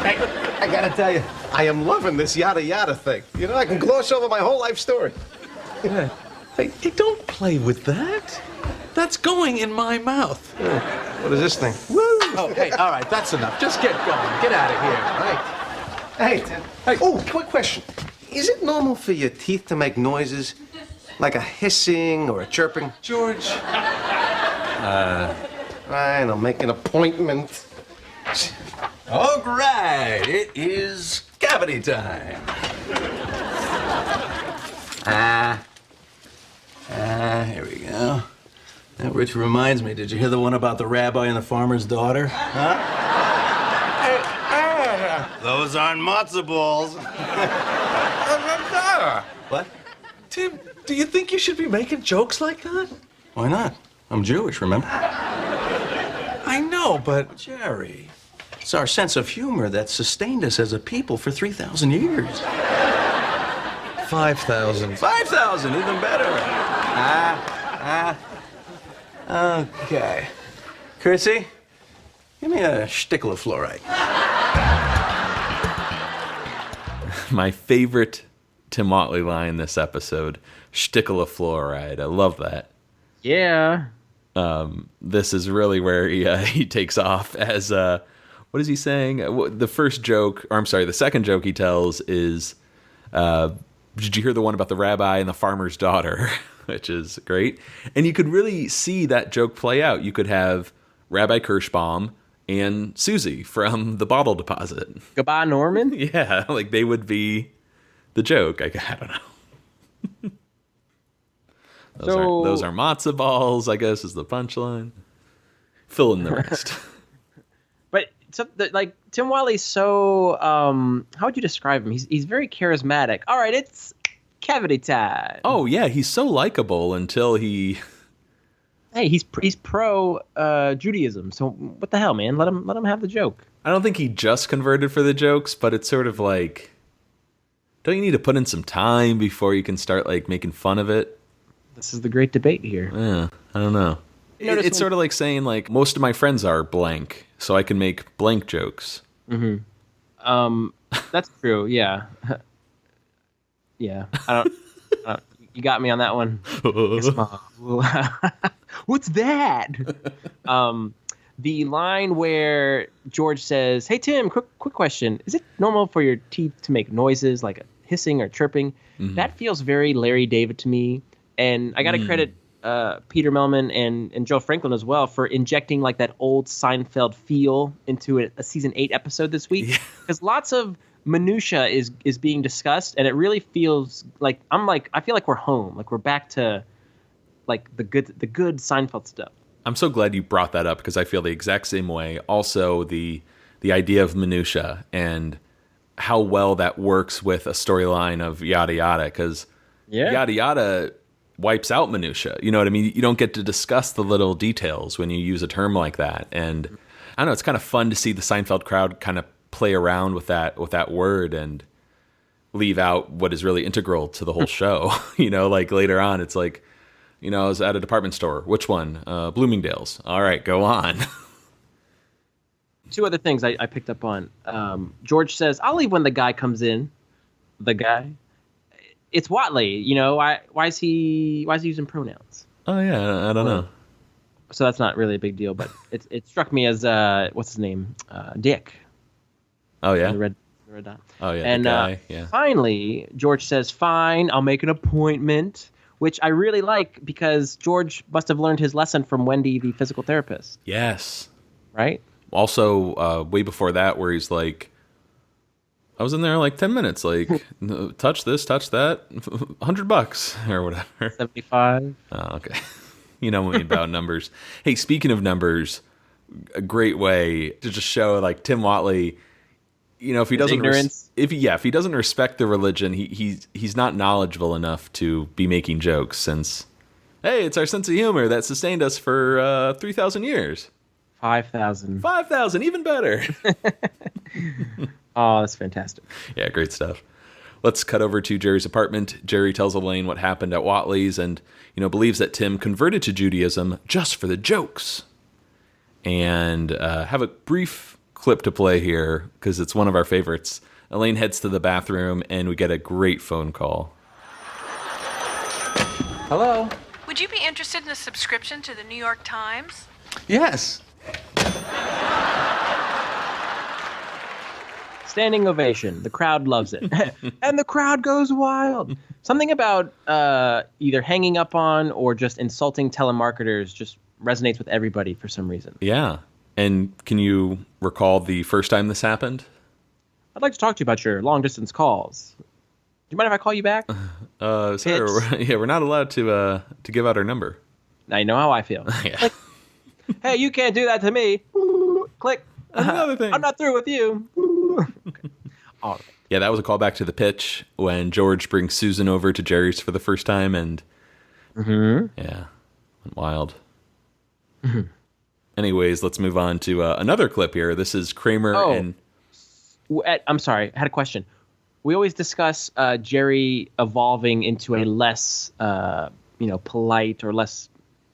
Hey, I gotta tell you, I am loving this yada yada thing. I can gloss over my whole life story. Hey, don't play with that. That's going in my mouth. What is this thing? Woo! Oh, hey, all right, that's enough. Just get going. Get out of here. Hey, Tim. Hey. Oh, quick question. Is it normal for your teeth to make noises like a hissing or a chirping? George. Fine, I'll make an appointment. All right, it is cavity time. Here we go. Which reminds me, did you hear the one about the rabbi and the farmer's daughter? Huh? Those aren't matzo balls. What? Tim, do you think you should be making jokes like that? Why not? I'm Jewish, remember? I know, but... Jerry, it's our sense of humor that sustained us as a people for 3,000 years. 5,000. 5,000, even better. Okay. Chrissy, give me a shtickle of fluoride. My favorite Tim Watley line this episode, shtickle of fluoride. I love that. Yeah. This is really where he takes off as, what is he saying? The second joke he tells is, did you hear the one about the rabbi and the farmer's daughter? Which is great. And you could really see that joke play out. You could have Rabbi Kirschbaum and Susie from the bottle deposit. Goodbye, Norman? Yeah, like they would be the joke. I don't know. Those are matzo balls, I guess, is the punchline. Fill in the rest. But Tim Watley's so how would you describe him? He's very charismatic. All right, it's cavity time. Oh yeah, he's so likable until he. Hey, he's pro Judaism. So what the hell, man? Let him have the joke. I don't think he just converted for the jokes, but it's sort of like, don't you need to put in some time before you can start like making fun of it? This is the great debate here. Yeah, I don't know. It's sort of like saying like most of my friends are blank, so I can make blank jokes. Mm-hmm. That's true. Yeah. Yeah. I don't. You got me on that one. What's that? The line where George says, "Hey Tim, quick question. Is it normal for your teeth to make noises like a hissing or chirping?" Mm-hmm. That feels very Larry David to me. And I got to credit Peter Melman and Joe Franklin as well for injecting like that old Seinfeld feel into a season 8 episode this week. Because lots of minutia is being discussed, and it really feels like I feel like we're home, like we're back to like the good Seinfeld stuff. I'm so glad you brought that up because I feel the exact same way. Also, the idea of minutia and how well that works with a storyline of yada yada, because yada yada wipes out minutia. You know what I mean? You don't get to discuss the little details when you use a term like that. And I don't know, it's kind of fun to see the Seinfeld crowd kind of play around with that word and leave out what is really integral to the whole show. You know, like later on, it's like, you know, I was at a department store. Which one? Bloomingdale's. All right, go on. Two other things I picked up on. George says, "I'll leave when the guy comes in." The guy. It's Watley, you know. Why is he using pronouns? Oh yeah, I don't know. So that's not really a big deal, but it struck me as what's his name, Dick. Oh yeah, the red dot. Oh yeah, and the guy. Yeah. Finally, George says, "Fine, I'll make an appointment," which I really like because George must have learned his lesson from Wendy, the physical therapist. Yes. Right. Also, way before that, where he's like, I was in there like 10 minutes, like, touch this, touch that, $100 or whatever. 75. Oh, okay. You know what I mean about numbers. Hey, speaking of numbers, a great way to just show like Tim Watley, you know, if he doesn't if he doesn't respect the religion, he's not knowledgeable enough to be making jokes, since hey, it's our sense of humor that sustained us for 3,000 years. 5,000. 5,000, even better. Oh, that's fantastic. Yeah, great stuff. Let's cut over to Jerry's apartment. Jerry tells Elaine what happened at Watley's and, you know, believes that Tim converted to Judaism just for the jokes. And have a brief clip to play here because it's one of our favorites. Elaine heads to the bathroom and we get a great phone call. Hello? Would you be interested in a subscription to the New York Times? Yes. Standing ovation. The crowd loves it. And the crowd goes wild. Something about either hanging up on or just insulting telemarketers just resonates with everybody for some reason. Yeah. And can you recall the first time this happened? I'd like to talk to you about your long-distance calls. you mind if I call you back? Sir, we're not allowed to give out our number. Now you know how I feel. Yeah. Click. Hey, you can't do that to me. Click. Another thing. I'm not through with you. Okay. All right. Yeah, that was a callback to the pitch when George brings Susan over to Jerry's for the first time, and yeah, went wild. Anyways, let's move on to another clip here. This is Kramer and... I'm sorry, I had a question. We always discuss Jerry evolving into a less, polite or less...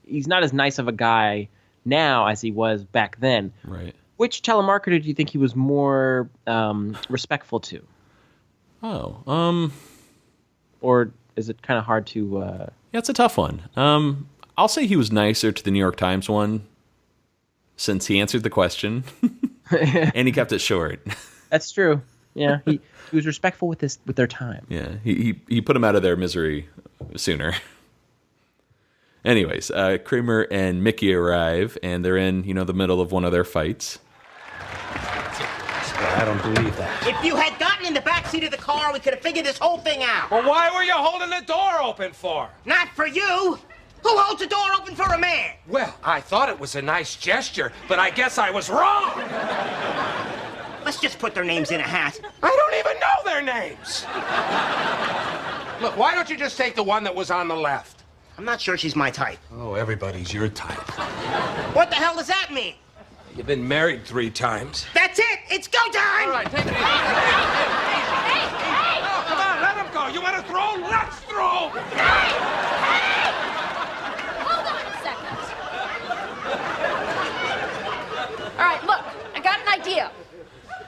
He's not as nice of a guy now as he was back then. Right. Which telemarketer do you think he was more respectful to? Or is it kind of hard to... Yeah, it's a tough one. I'll say he was nicer to the New York Times one, since he answered the question, and he kept it short. That's true. Yeah, he was respectful with their time. Yeah, he put them out of their misery sooner. Anyways, Kramer and Mickey arrive, and they're in, the middle of one of their fights. I don't believe that. If you had gotten in the backseat of the car, we could have figured this whole thing out. Well, why were you holding the door open for? Not for you. Who holds the door open for a man? Well, I thought it was a nice gesture, but I guess I was wrong. Let's just put their names in a hat. I don't even know their names. Look, why don't you just take the one that was on the left? I'm not sure she's my type. Oh, everybody's your type. What the hell does that mean? You've been married 3 times. That's it! It's go time! All right, take it easy. Hey! Oh, come on, let him go. You want to throw? Let's throw! Hold on a second. All right, look, I got an idea.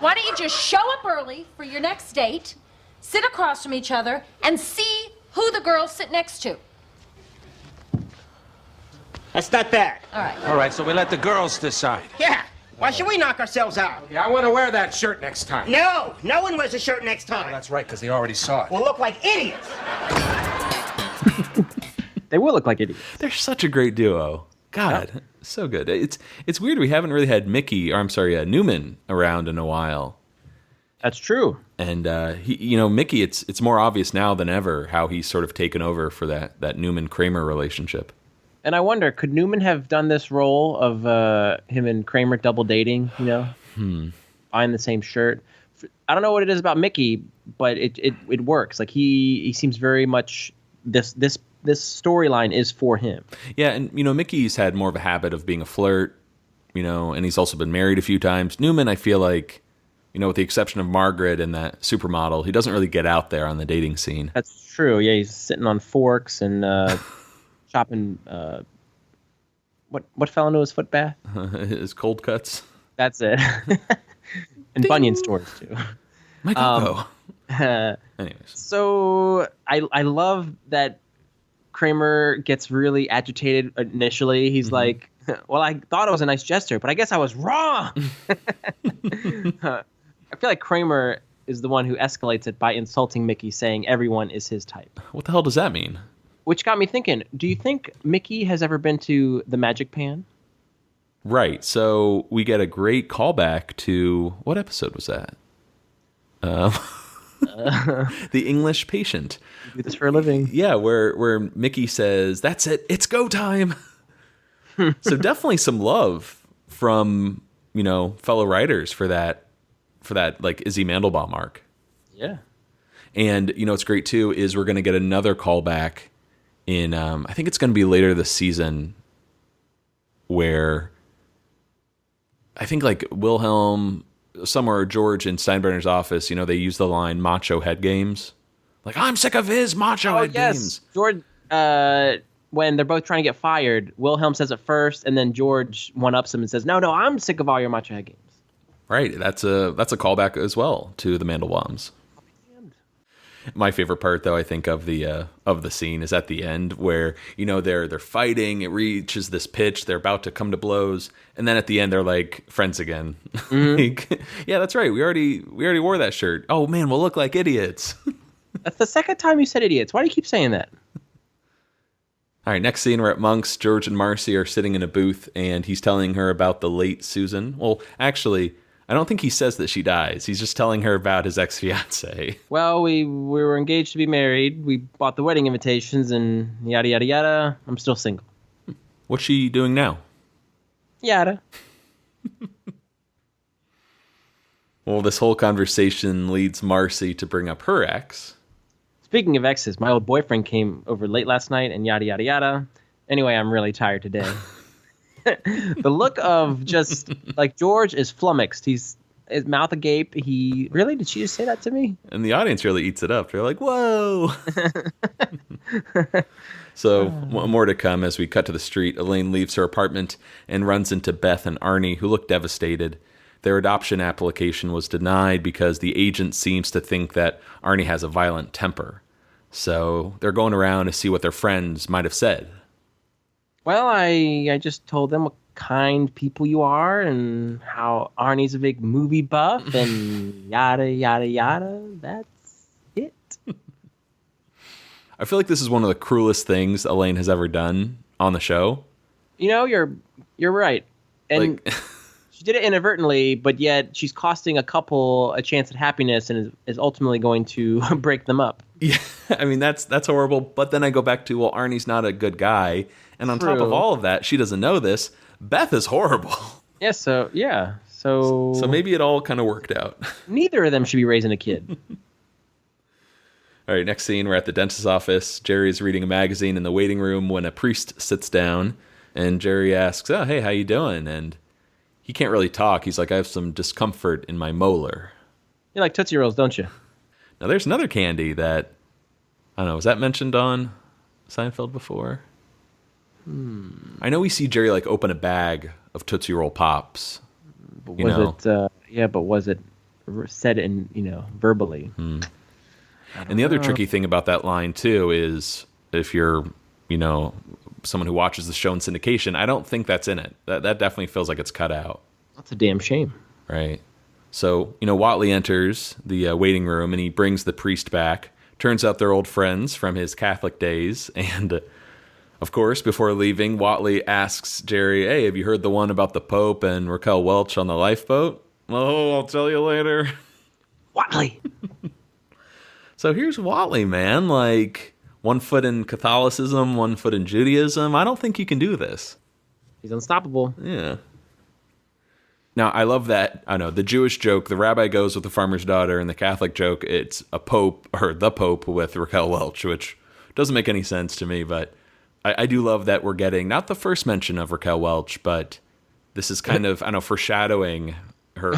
Why don't you just show up early for your next date, sit across from each other, and see who the girls sit next to? That's not bad. All right. All right, so we let the girls decide. Yeah. Why should we knock ourselves out? Yeah, I want to wear that shirt next time. No one wears a shirt next time. Oh, that's right, because they already saw it. We'll look like idiots. They will look like idiots. They're such a great duo. God, so good. It's weird we haven't really had Newman around in a while. That's true. And Mickey, it's more obvious now than ever how he's sort of taken over for that Newman-Kramer relationship. And I wonder, could Newman have done this role of him and Kramer double dating, buying the same shirt? I don't know what it is about Mickey, but it works. Like he seems very much this storyline is for him. Yeah, and Mickey's had more of a habit of being a flirt, and he's also been married a few times. Newman, I feel like, with the exception of Margaret and that supermodel, he doesn't really get out there on the dating scene. That's true. Yeah, he's sitting on forks and chopping. What fell into his foot bath? His cold cuts. That's it. And Bunyan stores too. My cocoa. Anyways, so I love that Kramer gets really agitated initially. He's like, "Well, I thought it was a nice gesture, but I guess I was wrong." I feel like Kramer is the one who escalates it by insulting Mickey, saying everyone is his type. What the hell does that mean? Which got me thinking, do you think Mickey has ever been to the Magic Pan? Right. So we get a great callback to, what episode was that? The English Patient. You do this for a living. Yeah, where Mickey says, "That's it, it's go time." So definitely some love from, fellow writers for that like Izzy Mandelbaum arc. Yeah. And, what's great too is we're going to get another callback in, I think it's going to be later this season, where I think like Wilhelm, somewhere George in Steinbrenner's office, they use the line "macho head games." Like, I'm sick of his macho head games. George, when they're both trying to get fired, Wilhelm says it first, and then George one-ups him and says, no, I'm sick of all your macho head games. Right. That's a callback as well to the Mandelbaums. My favorite part, though, I think of the scene is at the end where they're fighting. It reaches this pitch. They're about to come to blows, and then at the end they're like friends again. Like, yeah, that's right. We already wore that shirt. Oh man, we'll look like idiots. That's the second time you said idiots. Why do you keep saying that? All right, next scene, we're at Monk's. George and Marcy are sitting in a booth, and he's telling her about the late Susan. Well, actually, I don't think he says that she dies. He's just telling her about his ex-fiancée. Well, we were engaged to be married. We bought the wedding invitations and yada, yada, yada. I'm still single. What's she doing now? Yada. Well, this whole conversation leads Marcy to bring up her ex. Speaking of exes, my old boyfriend came over late last night and yada, yada, yada. Anyway, I'm really tired today. The look of just, like, George is flummoxed. His mouth agape. Really? Did she just say that to me? And the audience really eats it up. They're like, whoa. So, more to come as we cut to the street. Elaine leaves her apartment and runs into Beth and Arnie, who look devastated. Their adoption application was denied because the agent seems to think that Arnie has a violent temper. So they're going around to see what their friends might have said. Well, I just told them what kind people you are and how Arnie's a big movie buff and yada, yada, yada. That's it. I feel like this is one of the cruelest things Elaine has ever done on the show. You know, you're right. And she did it inadvertently, but yet she's costing a couple a chance at happiness and is ultimately going to break them up. Yeah, I mean, that's horrible. But then I go back to, well, Arnie's not a good guy. And on top of all of that, she doesn't know this. Beth is horrible. Yeah, so maybe it all kind of worked out. Neither of them should be raising a kid. All right, next scene, we're at the dentist's office. Jerry is reading a magazine in the waiting room when a priest sits down. And Jerry asks, oh, hey, how you doing? And he can't really talk. He's like, I have some discomfort in my molar. You like Tootsie Rolls, don't you? Now, there's another candy that, I don't know, was that mentioned on Seinfeld before? I know we see Jerry, like, open a bag of Tootsie Roll Pops. But was it said in, verbally? And the other tricky thing about that line, too, is if you're, someone who watches the show in syndication, I don't think that's in it. That definitely feels like it's cut out. That's a damn shame. Right. So, Whatley enters the waiting room and he brings the priest back. Turns out they're old friends from his Catholic days. And, of course, before leaving, Whatley asks Jerry, hey, have you heard the one about the Pope and Raquel Welch on the lifeboat? Oh, I'll tell you later. Whatley! So here's Whatley, man. Like, 1 foot in Catholicism, 1 foot in Judaism. I don't think he can do this. He's unstoppable. Yeah. Now, I love that, the Jewish joke, the rabbi goes with the farmer's daughter, and the Catholic joke, it's a pope, or the Pope with Raquel Welch, which doesn't make any sense to me, but I do love that we're getting, not the first mention of Raquel Welch, but this is kind of, foreshadowing her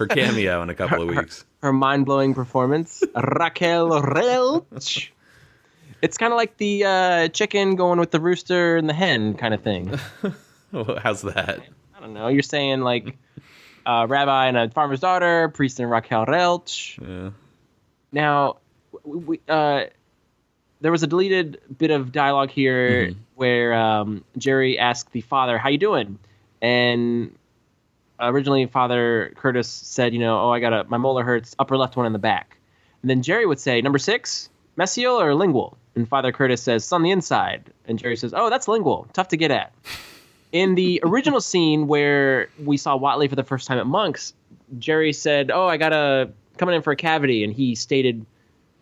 cameo in a couple of weeks. Her mind-blowing performance, Raquel Welch. It's kind of like the chicken going with the rooster and the hen kind of thing. How's that? I don't know. You're saying like rabbi and a farmer's daughter, priest and Raquel Welch. Yeah. Now, there was a deleted bit of dialogue here where Jerry asked the father, how you doing? And originally Father Curtis said, my molar hurts, upper left one in the back. And then Jerry would say, number 6, mesial or lingual? And Father Curtis says, it's on the inside. And Jerry says, oh, that's lingual. Tough to get at. In the original scene where we saw Whatley for the first time at Monk's, Jerry said, oh, I got coming in for a cavity. And he stated,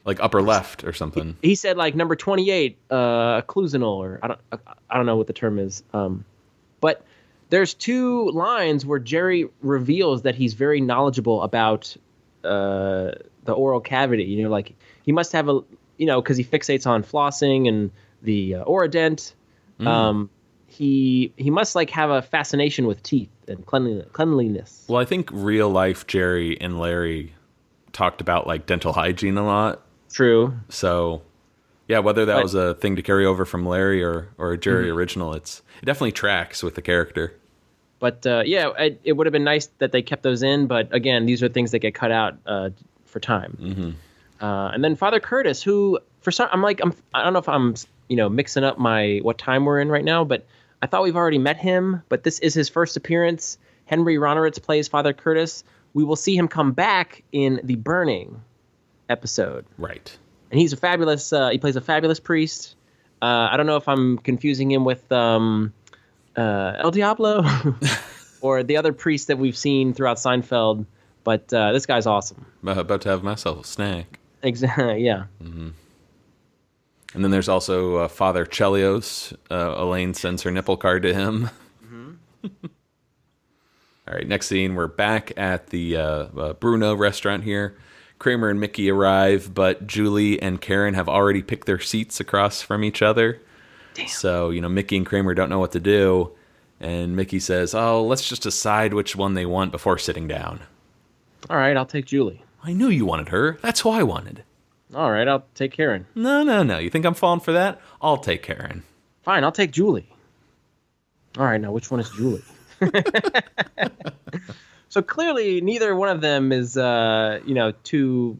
like upper left or something. He said like number 28, occlusional, or I don't know what the term is. But there's 2 lines where Jerry reveals that he's very knowledgeable about the oral cavity. Like he must have because he fixates on flossing and the orodent. He must like have a fascination with teeth and cleanliness. Well, I think real life Jerry and Larry talked about like dental hygiene a lot. True. So, yeah, whether that was a thing to carry over from Larry or a Jerry original, it definitely tracks with the character. But it would have been nice that they kept those in. But again, these are things that get cut out for time. And then Father Curtis, who I don't know if I'm mixing up what time we're in right now, but I thought we've already met him. But this is his first appearance. Henry Roneritz plays Father Curtis. We will see him come back in the Burning episode. Right. And he's he plays a fabulous priest. I don't know if I'm confusing him with El Diablo. or the other priest that we've seen throughout Seinfeld. But this guy's awesome. About to have myself a snack. Exactly. Yeah. Mm-hmm. And then there's also Father Chelios. Elaine sends her nipple card to him. Mm-hmm. All right, next scene, we're back at the Bruno restaurant here. Kramer and Mickey arrive, but Julie and Karen have already picked their seats across from each other. Damn. So, Mickey and Kramer don't know what to do. And Mickey says, let's just decide which one they want before sitting down. All right, I'll take Julie. I knew you wanted her. That's who I wanted. All right, I'll take Karen. No. You think I'm falling for that? I'll take Karen. Fine, I'll take Julie. All right, now which one is Julie? So clearly, neither one of them is, too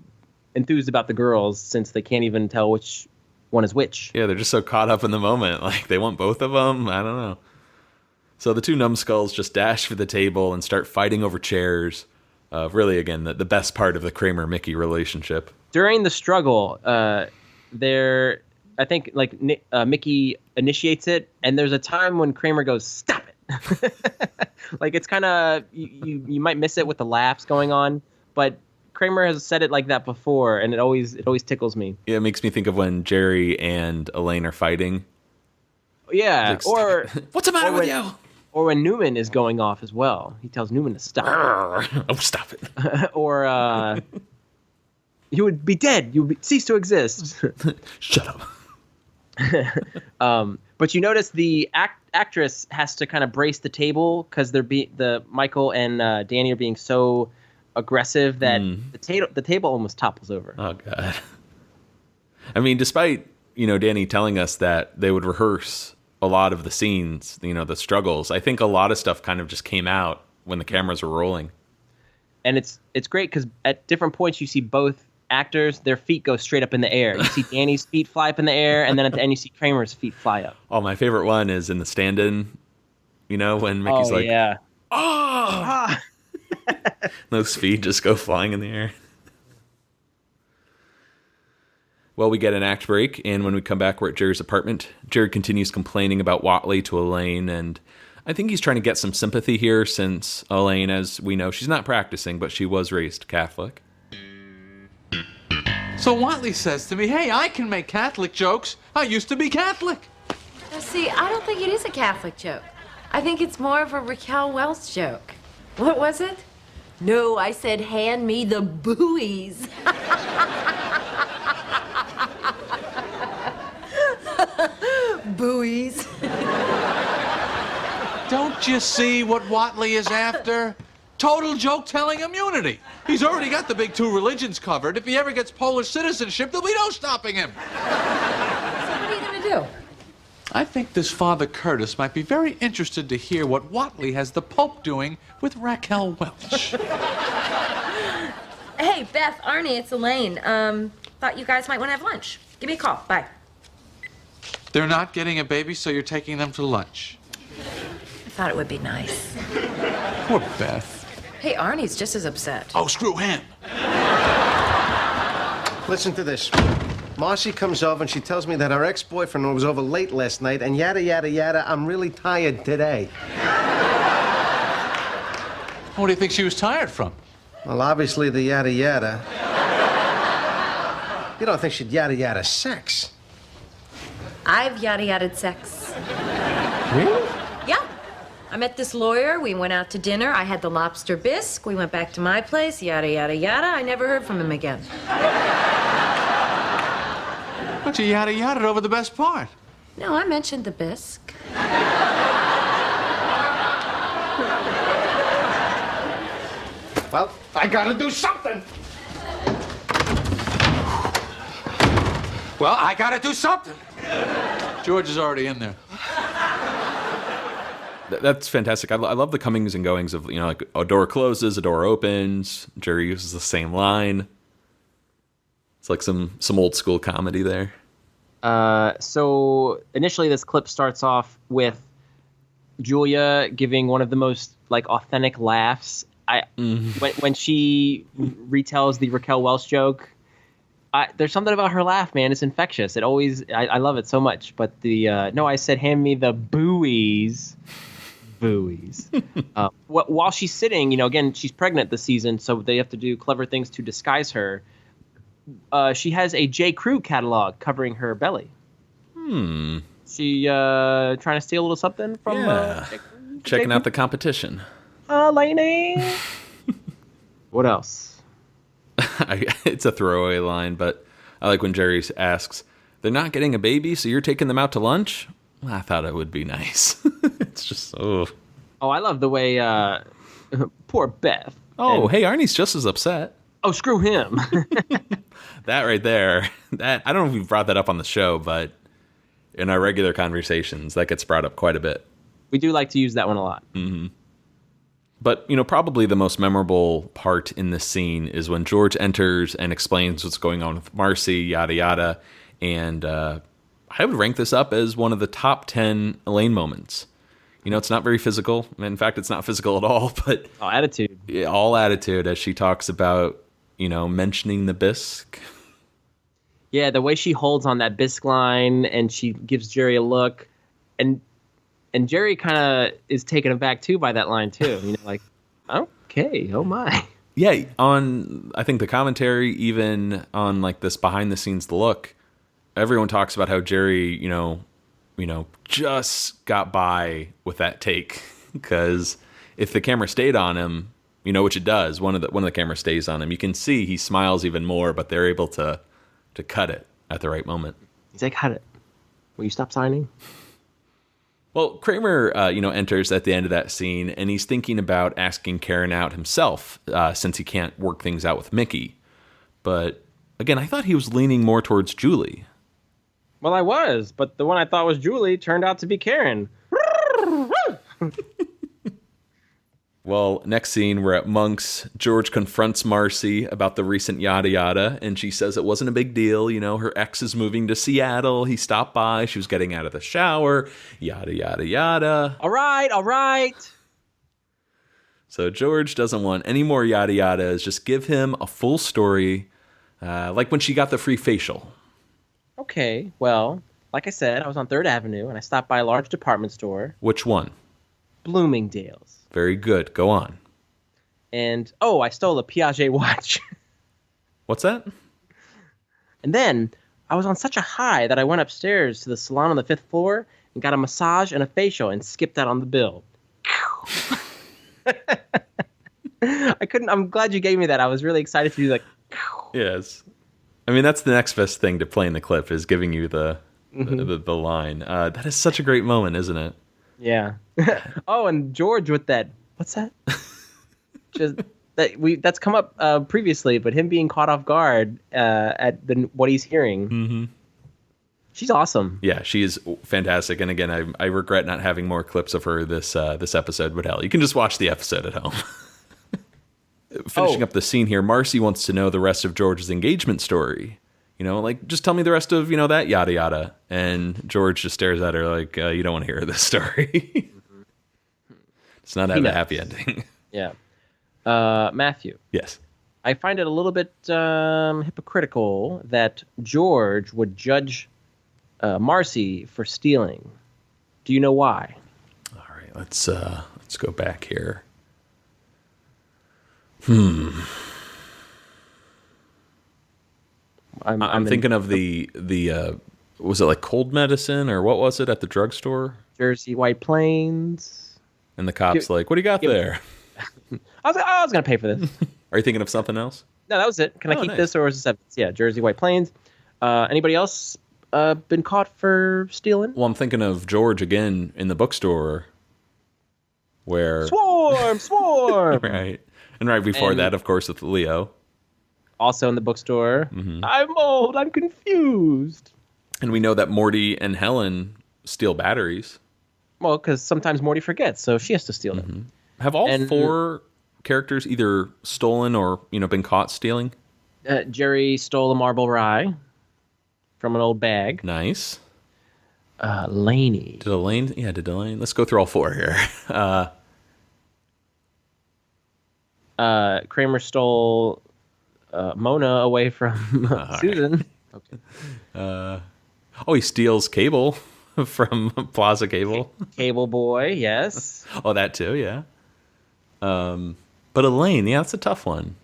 enthused about the girls, since they can't even tell which one is which. Yeah, they're just so caught up in the moment. Like, they want both of them? I don't know. So the two numbskulls just dash for the table and start fighting over chairs. Really, again, the best part of the Kramer-Mickey relationship. During the struggle, I think Mickey initiates it, and there's a time when Kramer goes, "Stop it!" Like, it's kind of you might miss it with the laughs going on, but Kramer has said it like that before, and it always tickles me. Yeah, it makes me think of when Jerry and Elaine are fighting. Yeah, like, or what's the matter with you? Or when Newman is going off as well, he tells Newman to stop. Oh, stop it! Or you would be dead. You would cease to exist. Shut up. But you notice the actress has to kind of brace the table because the Michael and Danny are being so aggressive that the table almost topples over. Oh God. I mean, despite Danny telling us that they would rehearse a lot of the scenes, the struggles, I think a lot of stuff kind of just came out when the cameras were rolling. And it's great because at different points you see both actors, their feet go straight up in the air. You see Danny's feet fly up in the air, and then at the end you see Kramer's feet fly up. Oh, my favorite one is in the stand-in, when Mickey's like, yeah. Oh! Those feet just go flying in the air. Well, we get an act break, and when we come back, we're at Jerry's apartment. Jerry continues complaining about Whatley to Elaine, and I think he's trying to get some sympathy here since Elaine, as we know, she's not practicing, but she was raised Catholic. So Whatley says to me, hey, I can make Catholic jokes. I used to be Catholic. Now, see, I don't think it is a Catholic joke. I think it's more of a Raquel Welch joke. What was it? No, I said, hand me the buoys. Buoys. Don't you see what Whatley is after? Total joke-telling immunity. He's already got the big two religions covered. If he ever gets Polish citizenship, there'll be no stopping him. So what are you going to do? I think this Father Curtis might be very interested to hear what Whatley has the Pope doing with Raquel Welch. Hey, Beth, Arnie, it's Elaine. Thought you guys might want to have lunch. Give me a call. Bye. They're not getting a baby, so you're taking them to lunch. I thought it would be nice. Poor Beth. Hey, Arnie's just as upset. Oh, screw him. Listen to this. Marcy comes over and she tells me that her ex-boyfriend was over late last night and yada, yada, yada. I'm really tired today. What do you think she was tired from? Well, obviously the yada, yada. You don't think she'd yada, yada sex? I've yada-yada'd sex. Really? Yeah. I met this lawyer. We went out to dinner. I had the lobster bisque. We went back to my place. Yada, yada, yada. I never heard from him again. But you yada-yada'd over the best part. No, I mentioned the bisque. Well, I gotta do something. Well, I gotta do something. George is already in there. That's fantastic. I love the comings and goings of, like a door closes, a door opens. Jerry uses the same line. It's like some old school comedy there. So initially this clip starts off with Julia giving one of the most authentic laughs. When she retells the Raquel Welch joke, there's something about her laugh, man. It's infectious. I love it so much. But no, I said hand me the buoys. Buoys. While she's sitting, again, she's pregnant this season, so they have to do clever things to disguise her. She has a J. Crew catalog covering her belly. She trying to steal a little something from checking out the competition. Lainey. What else? It's a throwaway line, but I like when Jerry asks, "They're not getting a baby, so you're taking them out to lunch?" Well, I thought it would be nice. It's just Oh, I love the way poor Beth. Hey, Arnie's just as upset. Oh, screw him. That right there. That I don't know if we've brought that up on the show, but in our regular conversations, that gets brought up quite a bit. We do like to use that one a lot. Mm-hmm. But, probably the most memorable part in this scene is when George enters and explains what's going on with Marcy, yada, yada. And I would rank this up as one of the top 10 Elaine moments. It's not very physical. In fact, it's not physical at all. But all attitude. Yeah, all attitude as she talks about, mentioning the bisque. Yeah, the way she holds on that bisque line and she gives Jerry a look. And Jerry kind of is taken aback, too, by that line, too. Like, okay, oh my. Yeah, on, I think, the commentary, even on, like, this behind-the-scenes look, everyone talks about how Jerry, just got by with that take. Because if the camera stayed on him, which it does, one of the cameras stays on him, you can see he smiles even more, but they're able to cut it at the right moment. He's like, cut it. Will you stop signing? Well, Kramer, enters at the end of that scene, and he's thinking about asking Karen out himself, since he can't work things out with Mickey. But, again, I thought he was leaning more towards Julie. Well, I was, but the one I thought was Julie turned out to be Karen. Well, next scene, we're at Monk's. George confronts Marcy about the recent yada yada, and she says it wasn't a big deal. Her ex is moving to Seattle. He stopped by. She was getting out of the shower. Yada, yada, yada. All right. So George doesn't want any more yada yadas. Just give him a full story, like when she got the free facial. Okay, well, like I said, I was on 3rd Avenue, and I stopped by a large department store. Which one? Bloomingdale's. Very good. Go on. And, I stole a Piaget watch. What's that? And then I was on such a high that I went upstairs to the salon on the 5th floor and got a massage and a facial and skipped that on the bill. I'm glad you gave me that. I was really excited to do like. Yes. I mean, that's the next best thing to playing the clip is giving you the line. That is such a great moment, isn't it? Yeah. And George with that. What's that? That's come up previously, but him being caught off guard at what he's hearing. Mm-hmm. She's awesome. Yeah, she is fantastic. And again, I regret not having more clips of her this episode, but hell, you can just watch the episode at home. Finishing up the scene here, Marcy wants to know the rest of George's engagement story. Just tell me the rest of, that yada yada. And George just stares at her like, you don't want to hear this story. It's not have a happy ending. Yeah. Matthew. Yes. I find it a little bit hypocritical that George would judge Marcy for stealing. Do you know why? All right, let's go back here. I'm thinking of the was it like cold medicine or what was it at the drugstore? Jersey White Plains. And the cop's like, "What do you got there?" I was going to pay for this. Are you thinking of something else? No, that was it. Can I keep this or is this evidence? Yeah, Jersey White Plains. Anybody else been caught for stealing? Well, I'm thinking of George again in the bookstore where Swarm. Right. And right before that, of course, with Leo. Also in the bookstore. Mm-hmm. I'm old. I'm confused. And we know that Morty and Helen steal batteries. Well, because sometimes Morty forgets, so she has to steal them. Mm-hmm. Have all 4 characters either stolen or, been caught stealing? Jerry stole a marble rye from an old bag. Nice. Laney. Did Elaine? Let's go through all 4 here. Kramer stole Mona away from Susan. Okay. He steals Cable. from Plaza Cable. Cable Boy, yes. Oh, that too, yeah. But Elaine, yeah, that's a tough one.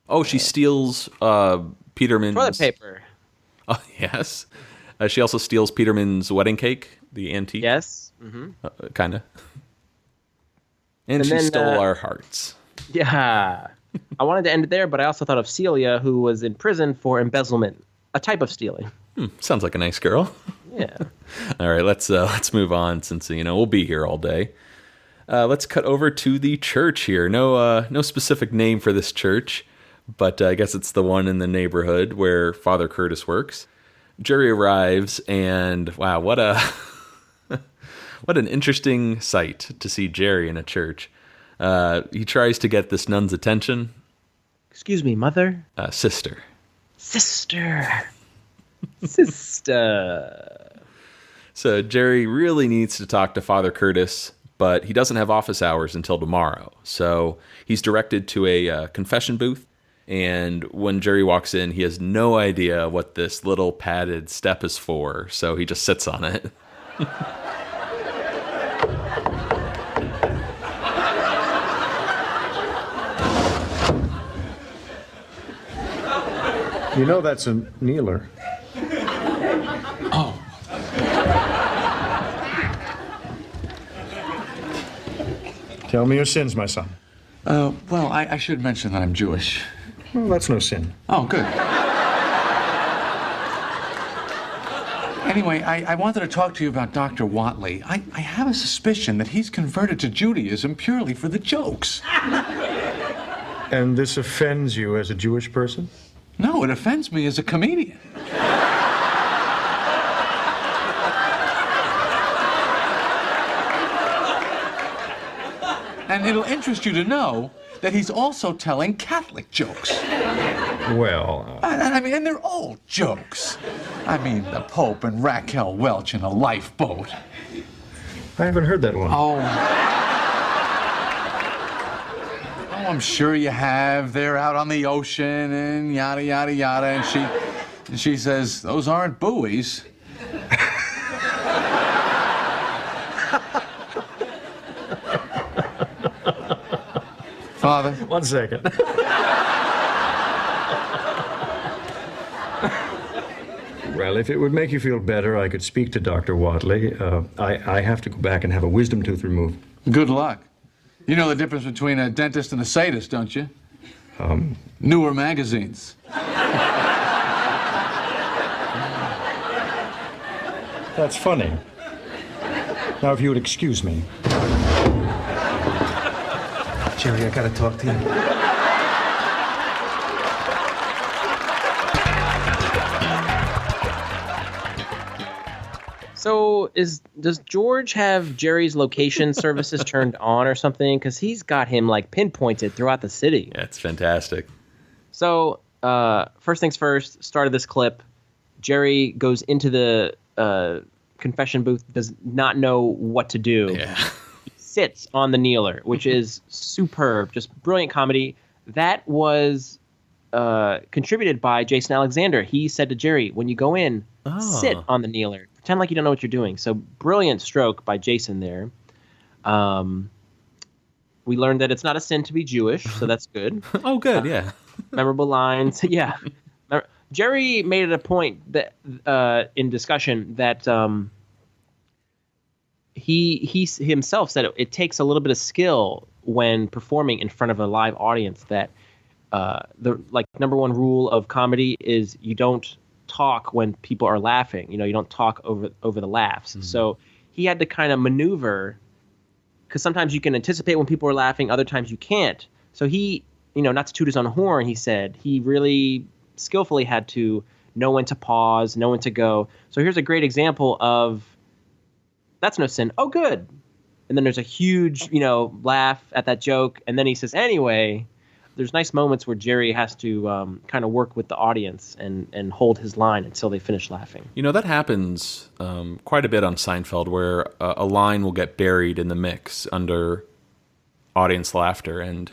Oh, she steals Peterman's... Toilet paper. Oh, yes. She also steals Peterman's wedding cake, the antique. Yes. Mm-hmm. Kind of. And she stole our hearts. Yeah. I wanted to end it there, but I also thought of Celia, who was in prison for embezzlement, a type of stealing. Sounds like a nice girl. Yeah. All right, let's move on since we'll be here all day. Let's cut over to the church here. No specific name for this church, but I guess it's the one in the neighborhood where Father Curtis works. Jerry arrives, and wow, what an interesting sight to see Jerry in a church. He tries to get this nun's attention. Excuse me, mother? Sister. Sister. Sister. So Jerry really needs to talk to Father Curtis, but he doesn't have office hours until tomorrow. So he's directed to a confession booth. And when Jerry walks in, he has no idea what this little padded step is for. So he just sits on it. You know that's a kneeler. Oh. Tell me your sins, my son. Well, I should mention that I'm Jewish. Well, that's no sin. Oh, good. Anyway, I wanted to talk to you about Dr. Watley. I have a suspicion that he's converted to Judaism purely for the jokes. And this offends you as a Jewish person? No, it offends me as a comedian. And it'll interest you to know that he's also telling Catholic jokes. Well... I mean, and they're old jokes. I mean, the Pope and Raquel Welch in a lifeboat. I haven't heard that one. Oh, I'm sure you have. They're out on the ocean and yada, yada, yada. And she says, those aren't buoys. Father? 1 second. Well, if it would make you feel better, I could speak to Dr. Watley. I have to go back and have a wisdom tooth removed. Good luck. You know the difference between a dentist and a sadist, don't you? Newer magazines. That's funny. Now, if you would excuse me. Jerry, I gotta talk to you. So does George have Jerry's location services turned on or something? Because he's got him like pinpointed throughout the city. Yeah, it's fantastic. So first things first, start of this clip, Jerry goes into the confession booth, does not know what to do. Yeah. He sits on the kneeler, which is superb, just brilliant comedy. That was contributed by Jason Alexander. He said to Jerry, when you go in, sit on the kneeler. Pretend like you don't know what you're doing. So brilliant stroke by Jason there. We learned that it's not a sin to be Jewish, so that's good. Oh, good, yeah. Memorable lines. Yeah. Jerry made it a point that in discussion that he himself said it takes a little bit of skill when performing in front of a live audience. That the number one rule of comedy is you don't talk when people are laughing. You don't talk over the laughs. Mm-hmm. So he had to kind of maneuver, because sometimes you can anticipate when people are laughing, other times you can't. So he, not to toot his own horn, he said he really skillfully had to know when to pause, know when to go. So here's a great example of that's no sin. Oh, good. And then there's a huge, laugh at that joke. And then he says, anyway, there's nice moments where Jerry has to kind of work with the audience and hold his line until they finish laughing. That happens quite a bit on Seinfeld, where a line will get buried in the mix under audience laughter. And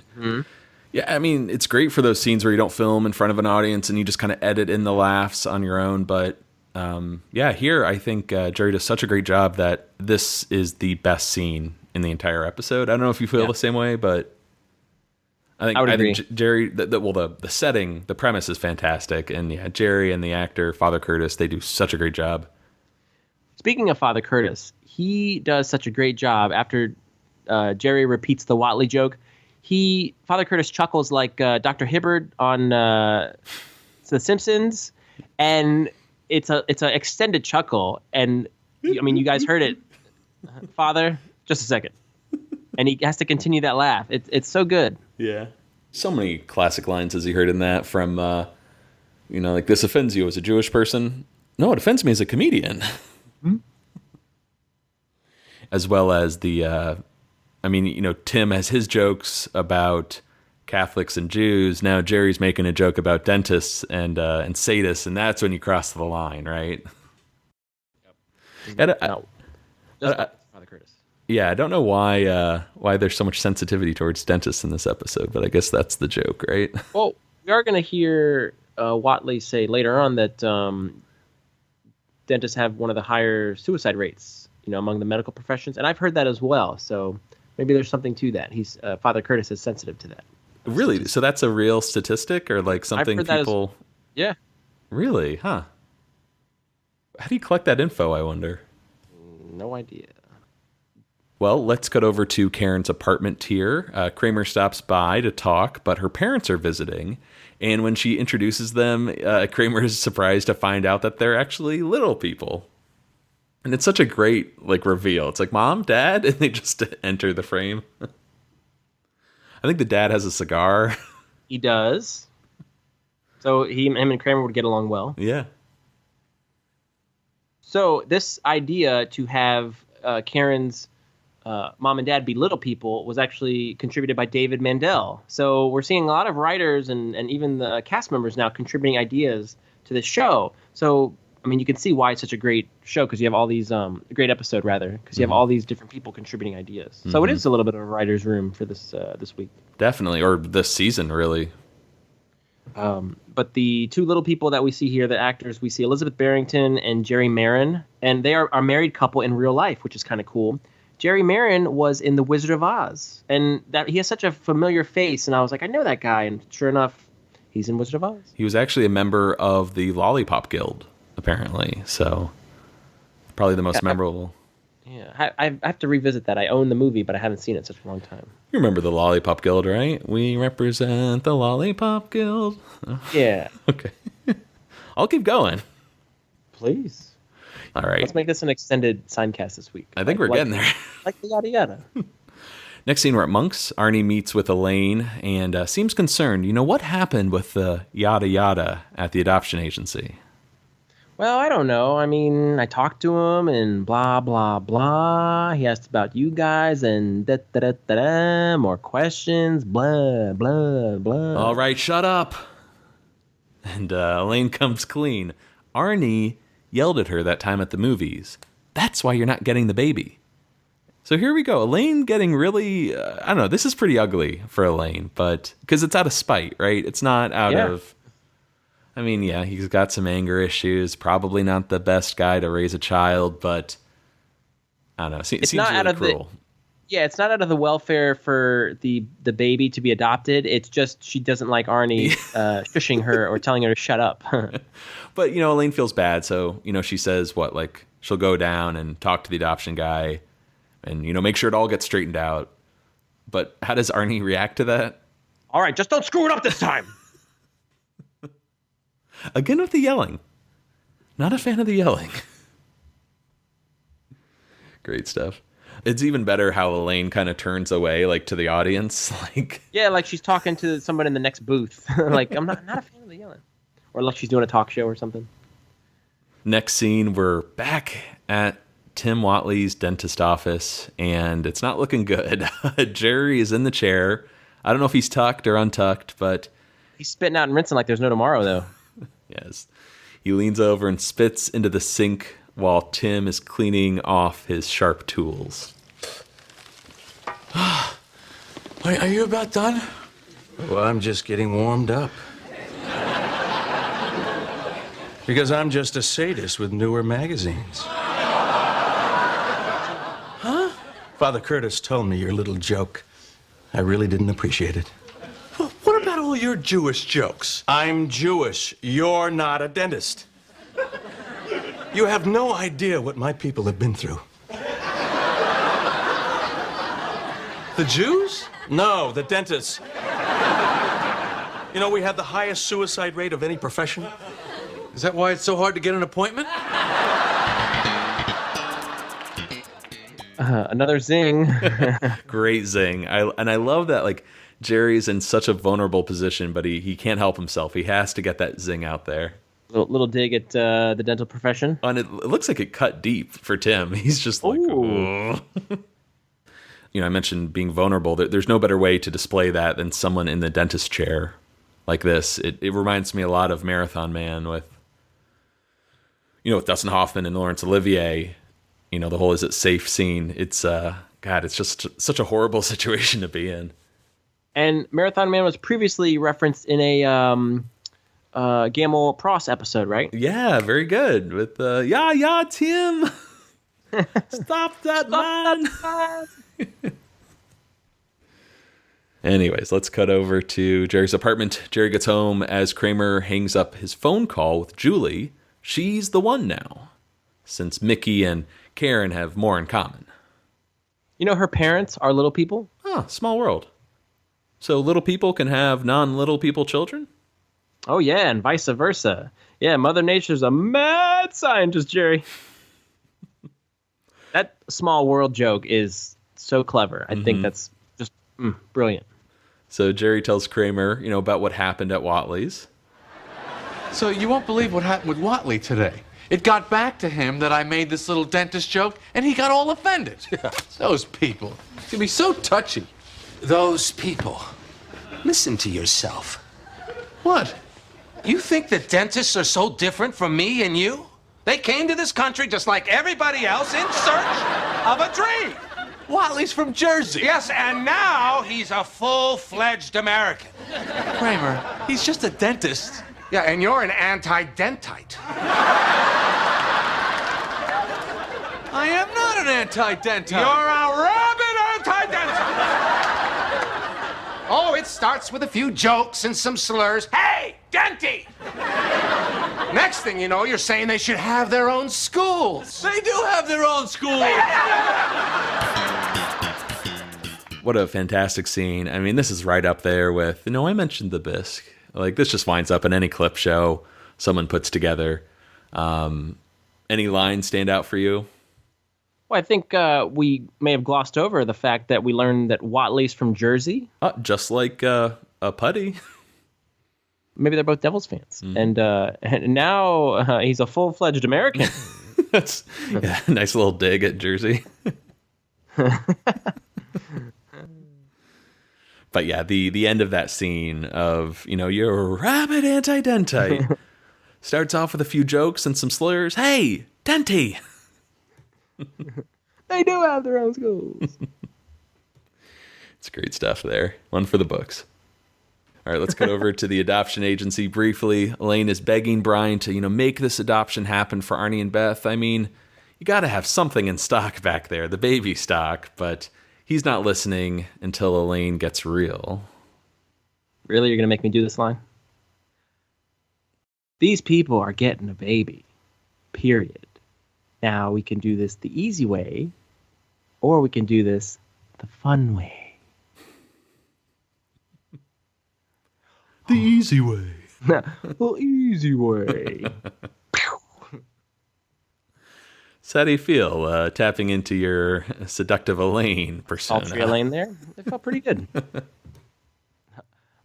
yeah, I mean, it's great for those scenes where you don't film in front of an audience and you just kind of edit in the laughs on your own. But Here I think Jerry does such a great job that this is the best scene in the entire episode. I don't know if you feel the same way, but I would agree. Think Jerry, the setting, the premise is fantastic, and Jerry and the actor Father Curtis, they do such a great job. Speaking of Father Curtis, he does such a great job. After Jerry repeats the Watley joke, Father Curtis chuckles like Dr. Hibbert on The Simpsons, and it's an extended chuckle. And I mean, you guys heard it, Father. Just a second, and he has to continue that laugh. It's so good. Yeah, so many classic lines as he heard in that from, like, this offends you as a Jewish person. No, it offends me as a comedian. Mm-hmm. As well as the, Tim has his jokes about Catholics and Jews. Now Jerry's making a joke about dentists and sadists, and that's when you cross the line, right? Yep. Father Curtis. Yeah, I don't know why there's so much sensitivity towards dentists in this episode, but I guess that's the joke, right? Well, we are going to hear Watley say later on that dentists have one of the higher suicide rates, among the medical professions, and I've heard that as well. So maybe there's something to that. Father Curtis is sensitive to that. Really? So that's a real statistic, or like something people? Yeah. Really? Huh? How do you collect that info, I wonder? No idea. Well, let's cut over to Karen's apartment here. Kramer stops by to talk, but her parents are visiting. And when she introduces them, Kramer is surprised to find out that they're actually little people. And it's such a great reveal. It's like, Mom, Dad, and they just enter the frame. I think the dad has a cigar. He does. So him and Kramer would get along well. Yeah. So this idea to have Karen's mom and dad be little people was actually contributed by David Mandel. So we're seeing a lot of writers and even the cast members now contributing ideas to this show. So, I mean, you can see why it's such a great show, because you have all these, great episode rather, because you have all these different people contributing ideas. So it is a little bit of a writer's room for this week. Definitely, or this season, really. But the two little people that we see here, the actors, we see Elizabeth Barrington and Jerry Marin, and they are a married couple in real life, which is kind of cool. Jerry Marin was in The Wizard of Oz, and that he has such a familiar face, and I was like, I know that guy, and sure enough, he's in Wizard of Oz. He was actually a member of the Lollipop Guild, apparently, so probably the most memorable. Yeah, I have to revisit that. I own the movie, but I haven't seen it in such a long time. You remember the Lollipop Guild, right? We represent the Lollipop Guild. Yeah. Okay. I'll keep going. Please. All right. Let's make this an extended Seincast this week. I think we're getting there. Like the yada yada. Next scene, we're at Monk's. Arnie meets with Elaine and seems concerned. What happened with the yada yada at the adoption agency? Well, I don't know. I mean, I talked to him and blah, blah, blah. He asked about you guys and da-da-da-da-da, more questions, blah, blah, blah. All right, shut up. And Elaine comes clean. Arnie yelled at her that time at the movies. That's why you're not getting the baby. So here we go. Elaine getting really, I don't know, this is pretty ugly for Elaine, but because it's out of spite, right? It's not out of, I mean, yeah, he's got some anger issues, probably not the best guy to raise a child, but I don't know, it seems not really out of cruel. It's not out of the welfare for the baby to be adopted. It's just she doesn't like Arnie shushing her or telling her to shut up. But, Elaine feels bad, so, she says, she'll go down and talk to the adoption guy and, make sure it all gets straightened out. But how does Arnie react to that? All right, just don't screw it up this time. Again with the yelling. Not a fan of the yelling. Great stuff. It's even better how Elaine kind of turns away, to the audience. Yeah, like she's talking to someone in the next booth. I'm not a fan of the yelling. Or like she's doing a talk show or something. Next scene, we're back at Tim Watley's dentist office, and it's not looking good. Jerry is in the chair. I don't know if he's tucked or untucked, but... He's spitting out and rinsing like there's no tomorrow, though. Yes. He leans over and spits into the sink while Tim is cleaning off his sharp tools. Wait, are you about done? Well, I'm just getting warmed up. Because I'm just a sadist with newer magazines. Huh? Father Curtis told me your little joke. I really didn't appreciate it. What about all your Jewish jokes? I'm Jewish. You're not a dentist. You have no idea what my people have been through. The Jews? No, the dentists. You know, we have the highest suicide rate of any profession. Is that why it's so hard to get an appointment? Another zing. Great zing. I love that, like, Jerry's in such a vulnerable position, but he can't help himself. He has to get that zing out there. Little dig at the dental profession. And it looks like it cut deep for Tim. He's just like, oh. You know, I mentioned being vulnerable. There's no better way to display that than someone in the dentist chair like this. It reminds me a lot of Marathon Man with Dustin Hoffman and Laurence Olivier. You know, the whole "is it safe" scene. It's God, it's just such a horrible situation to be in. And Marathon Man was previously referenced in a Gamble Pross episode, right? Yeah, very good. With Tim. Stop that man. Anyways, let's cut over to Jerry's apartment. Jerry gets home as Kramer hangs up his phone call with Julie. She's the one now, since Mickey and Karen have more in common. You know, her parents are little people? Oh, small world. So little people can have non-little people children? Oh, yeah, and vice versa. Yeah, Mother Nature's a mad scientist, Jerry. That small world joke is so clever. I think that's just brilliant. So Jerry tells Kramer, about what happened at Whatley's. So you won't believe what happened with Whatley today. It got back to him that I made this little dentist joke, and he got all offended. Those people. It's gonna be so touchy. Those people. Listen to yourself. What? You think that dentists are so different from me and you? They came to this country just like everybody else in search of a dream. Whatley's from Jersey. Yes, and now he's a full-fledged American. Kramer, he's just a dentist. Yeah, and you're an anti-dentite. I am not an anti-dentite. You're a rabid anti-dentite. Oh, it starts with a few jokes and some slurs. Hey, Denty! Next thing you know, you're saying they should have their own schools. They do have their own schools. What a fantastic scene. I mean, this is right up there with, I mentioned the bisque. Like, this just winds up in any clip show someone puts together. Any lines stand out for you? Well, I think we may have glossed over the fact that we learned that Whatley's from Jersey. Just like a putty. Maybe they're both Devils fans. And now he's a full-fledged American. That's a nice little dig at Jersey. But yeah, the end of that scene of, you're a rabid anti-dentite starts off with a few jokes and some slurs. Hey, Denty! They do have their own schools. It's great stuff there. One for the books. All right, let's go over to the adoption agency briefly. Elaine is begging Brian to, make this adoption happen for Arnie and Beth. I mean, you got to have something in stock back there, the baby stock, but he's not listening until Elaine gets real. Really? You're going to make me do this line? These people are getting a baby. Period. Now, we can do this the easy way, or we can do this the fun way. The easy way. The easy way. So how do you feel tapping into your seductive Elaine persona? Sultry Elaine there? It felt pretty good.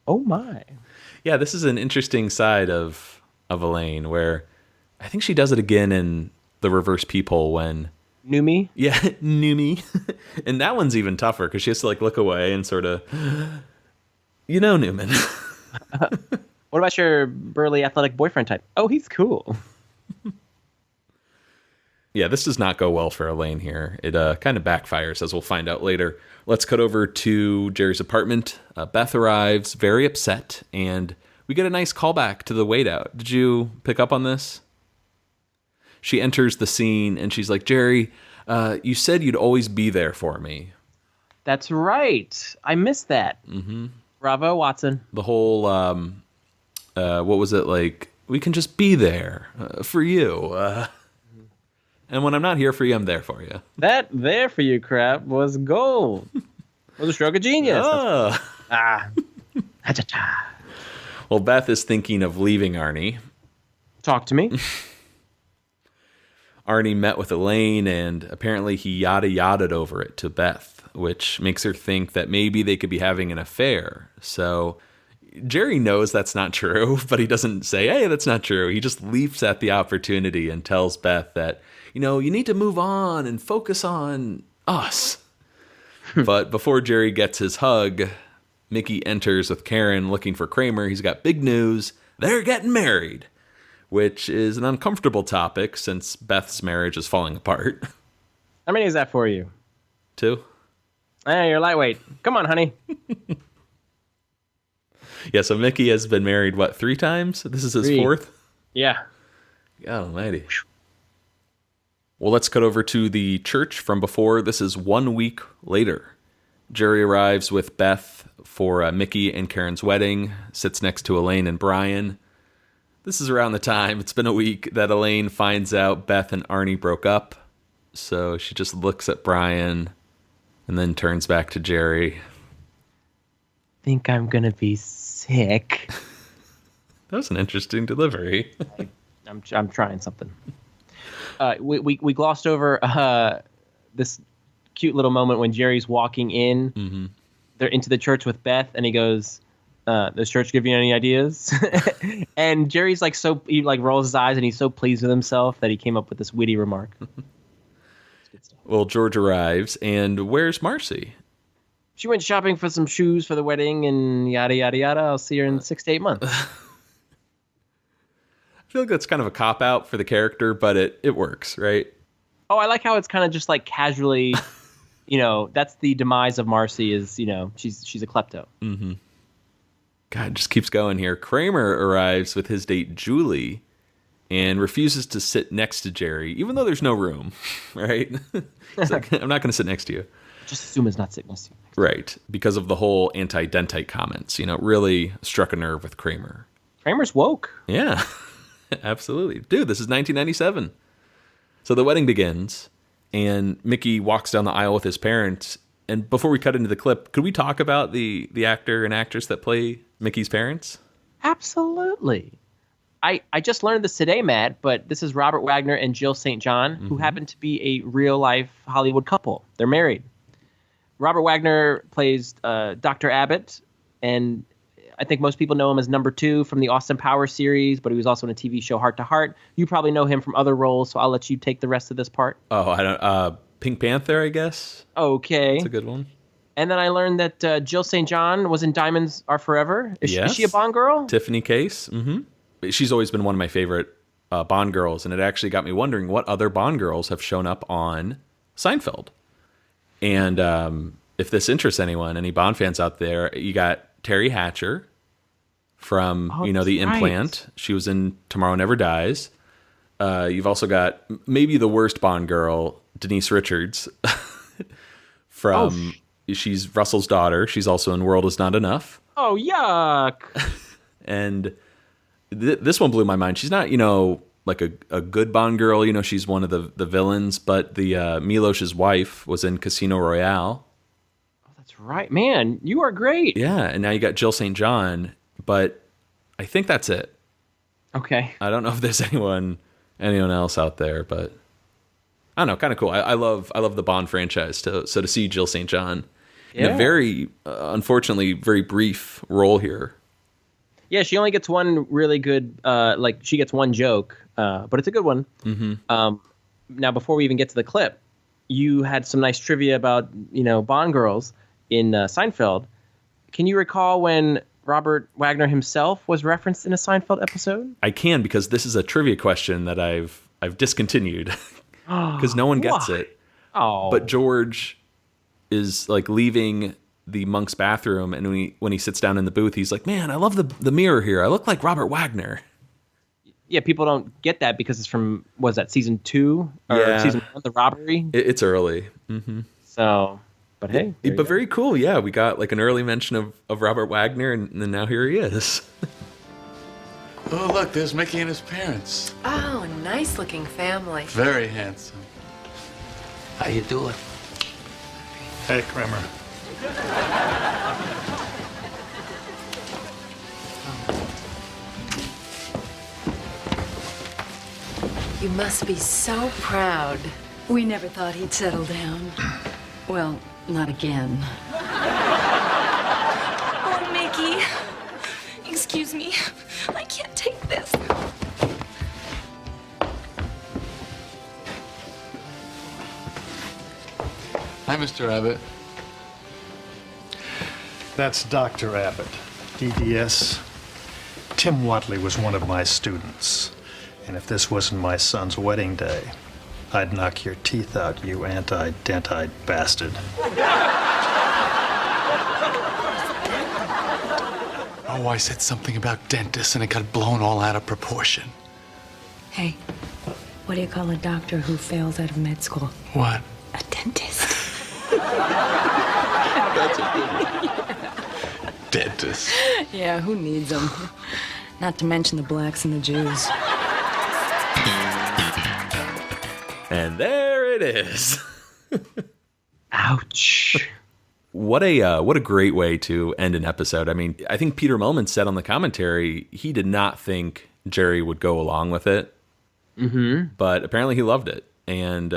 Oh, my. Yeah, this is an interesting side of Elaine where I think she does it again in the reverse peephole when... New me? Yeah, new me. And that one's even tougher because she has to look away and sort of... Newman. What about your burly athletic boyfriend type? Oh, he's cool. Yeah, this does not go well for Elaine here. It kind of backfires, as we'll find out later. Let's cut over to Jerry's apartment. Beth arrives, very upset, and we get a nice callback to the wait out. Did you pick up on this? she enters the scene and she's like, Jerry, you said you'd always be there for me. That's right. I missed that. Mm-hmm. Bravo, Watson. The whole, what was it like? We can just be there for you. And when I'm not here for you, I'm there for you. That there for you crap was gold. It was a stroke of genius. Oh. Well, Beth is thinking of leaving Arnie. Talk to me. Arnie met with Elaine, and apparently he yada-yada'd over it to Beth, which makes her think that maybe they could be having an affair. So Jerry knows that's not true, but he doesn't say, hey, that's not true. He just leaps at the opportunity and tells Beth that, you need to move on and focus on us. But before Jerry gets his hug, Mickey enters with Karen looking for Kramer. He's got big news. They're getting married, which is an uncomfortable topic since Beth's marriage is falling apart. How many is that for you? 2. Hey, you're lightweight. Come on, honey. Yeah, so Mickey has been married, 3 times? This is his 4th? Yeah. God almighty. Well, let's cut over to the church from before. This is 1 week later. Jerry arrives with Beth for Mickey and Karen's wedding, sits next to Elaine and Brian. This is around the time, it's been a week, that Elaine finds out Beth and Arnie broke up. So she just looks at Brian and then turns back to Jerry. Think I'm going to be sick. That was an interesting delivery. I'm trying something. We glossed over this cute little moment when Jerry's walking in. Mm-hmm. They're into the church with Beth, and he goes, "Does church give you any ideas?" And Jerry's he rolls his eyes, and he's so pleased with himself that he came up with this witty remark. Well, George arrives, and where's Marcy? She went shopping for some shoes for the wedding, and yada yada yada. I'll see her in 6 to 8 months. I feel like that's kind of a cop-out for the character, but it works, right? Oh, I like how it's kind of just casually, that's the demise of Marcy is, she's a klepto. Mm-hmm. God, it just keeps going here. Kramer arrives with his date, Julie, and refuses to sit next to Jerry, even though there's no room, right? He's like, I'm not going to sit next to you. Just assume it's not sitting next to you. Right, because of the whole anti-dentite comments. It really struck a nerve with Kramer. Kramer's woke. Yeah. Absolutely. Dude, this is 1997. So the wedding begins, and Mickey walks down the aisle with his parents. And before we cut into the clip, could we talk about the actor and actress that play Mickey's parents? Absolutely. I just learned this today, Matt, but this is Robert Wagner and Jill St. John, who happen to be a real-life Hollywood couple. They're married. Robert Wagner plays Dr. Abbott, and I think most people know him as number 2 from the Austin Powers series, but he was also in a TV show, Heart to Heart. You probably know him from other roles, so I'll let you take the rest of this part. Oh, I don't. Pink Panther, I guess. Okay. That's a good one. And then I learned that Jill St. John was in Diamonds Are Forever. Is she a Bond girl? Tiffany Case. Mm-hmm. She's always been one of my favorite Bond girls, and it actually got me wondering what other Bond girls have shown up on Seinfeld. And if this interests anyone, any Bond fans out there, you got Terry Hatcher from, the Implant. Right. She was in Tomorrow Never Dies. You've also got maybe the worst Bond girl, Denise Richards, from she's Russell's daughter. She's also in World Is Not Enough. Oh, yuck. And this one blew my mind. She's not, like a good Bond girl. She's one of the villains, but the Milosh's wife was in Casino Royale. Oh, that's right. Man, you are great. Yeah, and now you got Jill St. John, but I think that's it. Okay. I don't know if there's anyone else out there, but I don't know, kind of cool. I love the Bond franchise, so to see Jill St. John in a very, unfortunately, very brief role here. Yeah, she only gets one really good, she gets one joke, but it's a good one. Mm-hmm. Now, before we even get to the clip, you had some nice trivia about, Bond girls in Seinfeld. Can you recall when Robert Wagner himself was referenced in a Seinfeld episode? I can, because this is a trivia question that I've discontinued because no one gets it. Oh, but George is leaving the monk's bathroom, and when he sits down in the booth, he's like, "Man, I love the mirror here. I look like Robert Wagner." Yeah, people don't get that because it's from, was that season 2 or Yeah. season 1, the robbery? It's early. Mm-hmm. So, but hey. But very cool. Yeah, we got like an early mention of Robert Wagner, and then now here he is. Oh, look, there's Mickey and his parents. Oh, nice looking family. Very handsome. How you doing? Hey, Kramer. You must be so proud. We never thought he'd settle down. Well, not again. Oh, Mickey. Excuse me. I can't take this. Hi, Mr. Abbott. That's Dr. Abbott, DDS. Tim Watley was one of my students. And if this wasn't my son's wedding day, I'd knock your teeth out, you anti-dentite bastard. Oh, I said something about dentists and it got blown all out of proportion. Hey, what do you call a doctor who fails out of med school? What? A dentist. That's a good one. Dentist. Yeah, who needs them? Not to mention the blacks and the Jews. And there it is. Ouch. What a great way to end an episode. I mean, I think Peter Millman said on the commentary he did not think Jerry would go along with it. Mm-hmm. But apparently he loved it. And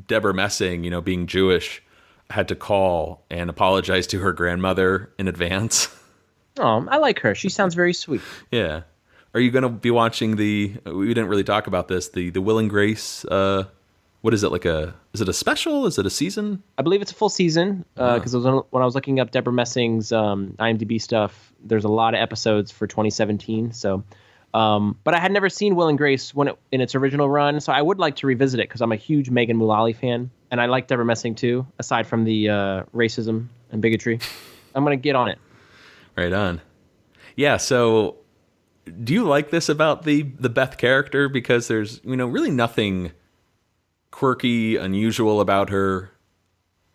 Deborah Messing, being Jewish, had to call and apologize to her grandmother in advance. Oh, I like her. She sounds very sweet. Yeah. Are you going to be watching we didn't really talk about this, the Will and Grace, what is it, is it a special? Is it a season? I believe it's a full season, because when I was looking up Deborah Messing's IMDb stuff, there's a lot of episodes for 2017, so... but I had never seen Will and Grace in its original run, so I would like to revisit it, because I'm a huge Megan Mullally fan, and I like Deborah Messing too, aside from the racism and bigotry. I'm going to get on it. Right on. Yeah, so... Do you like this about the Beth character? Because there's, really nothing quirky, unusual about her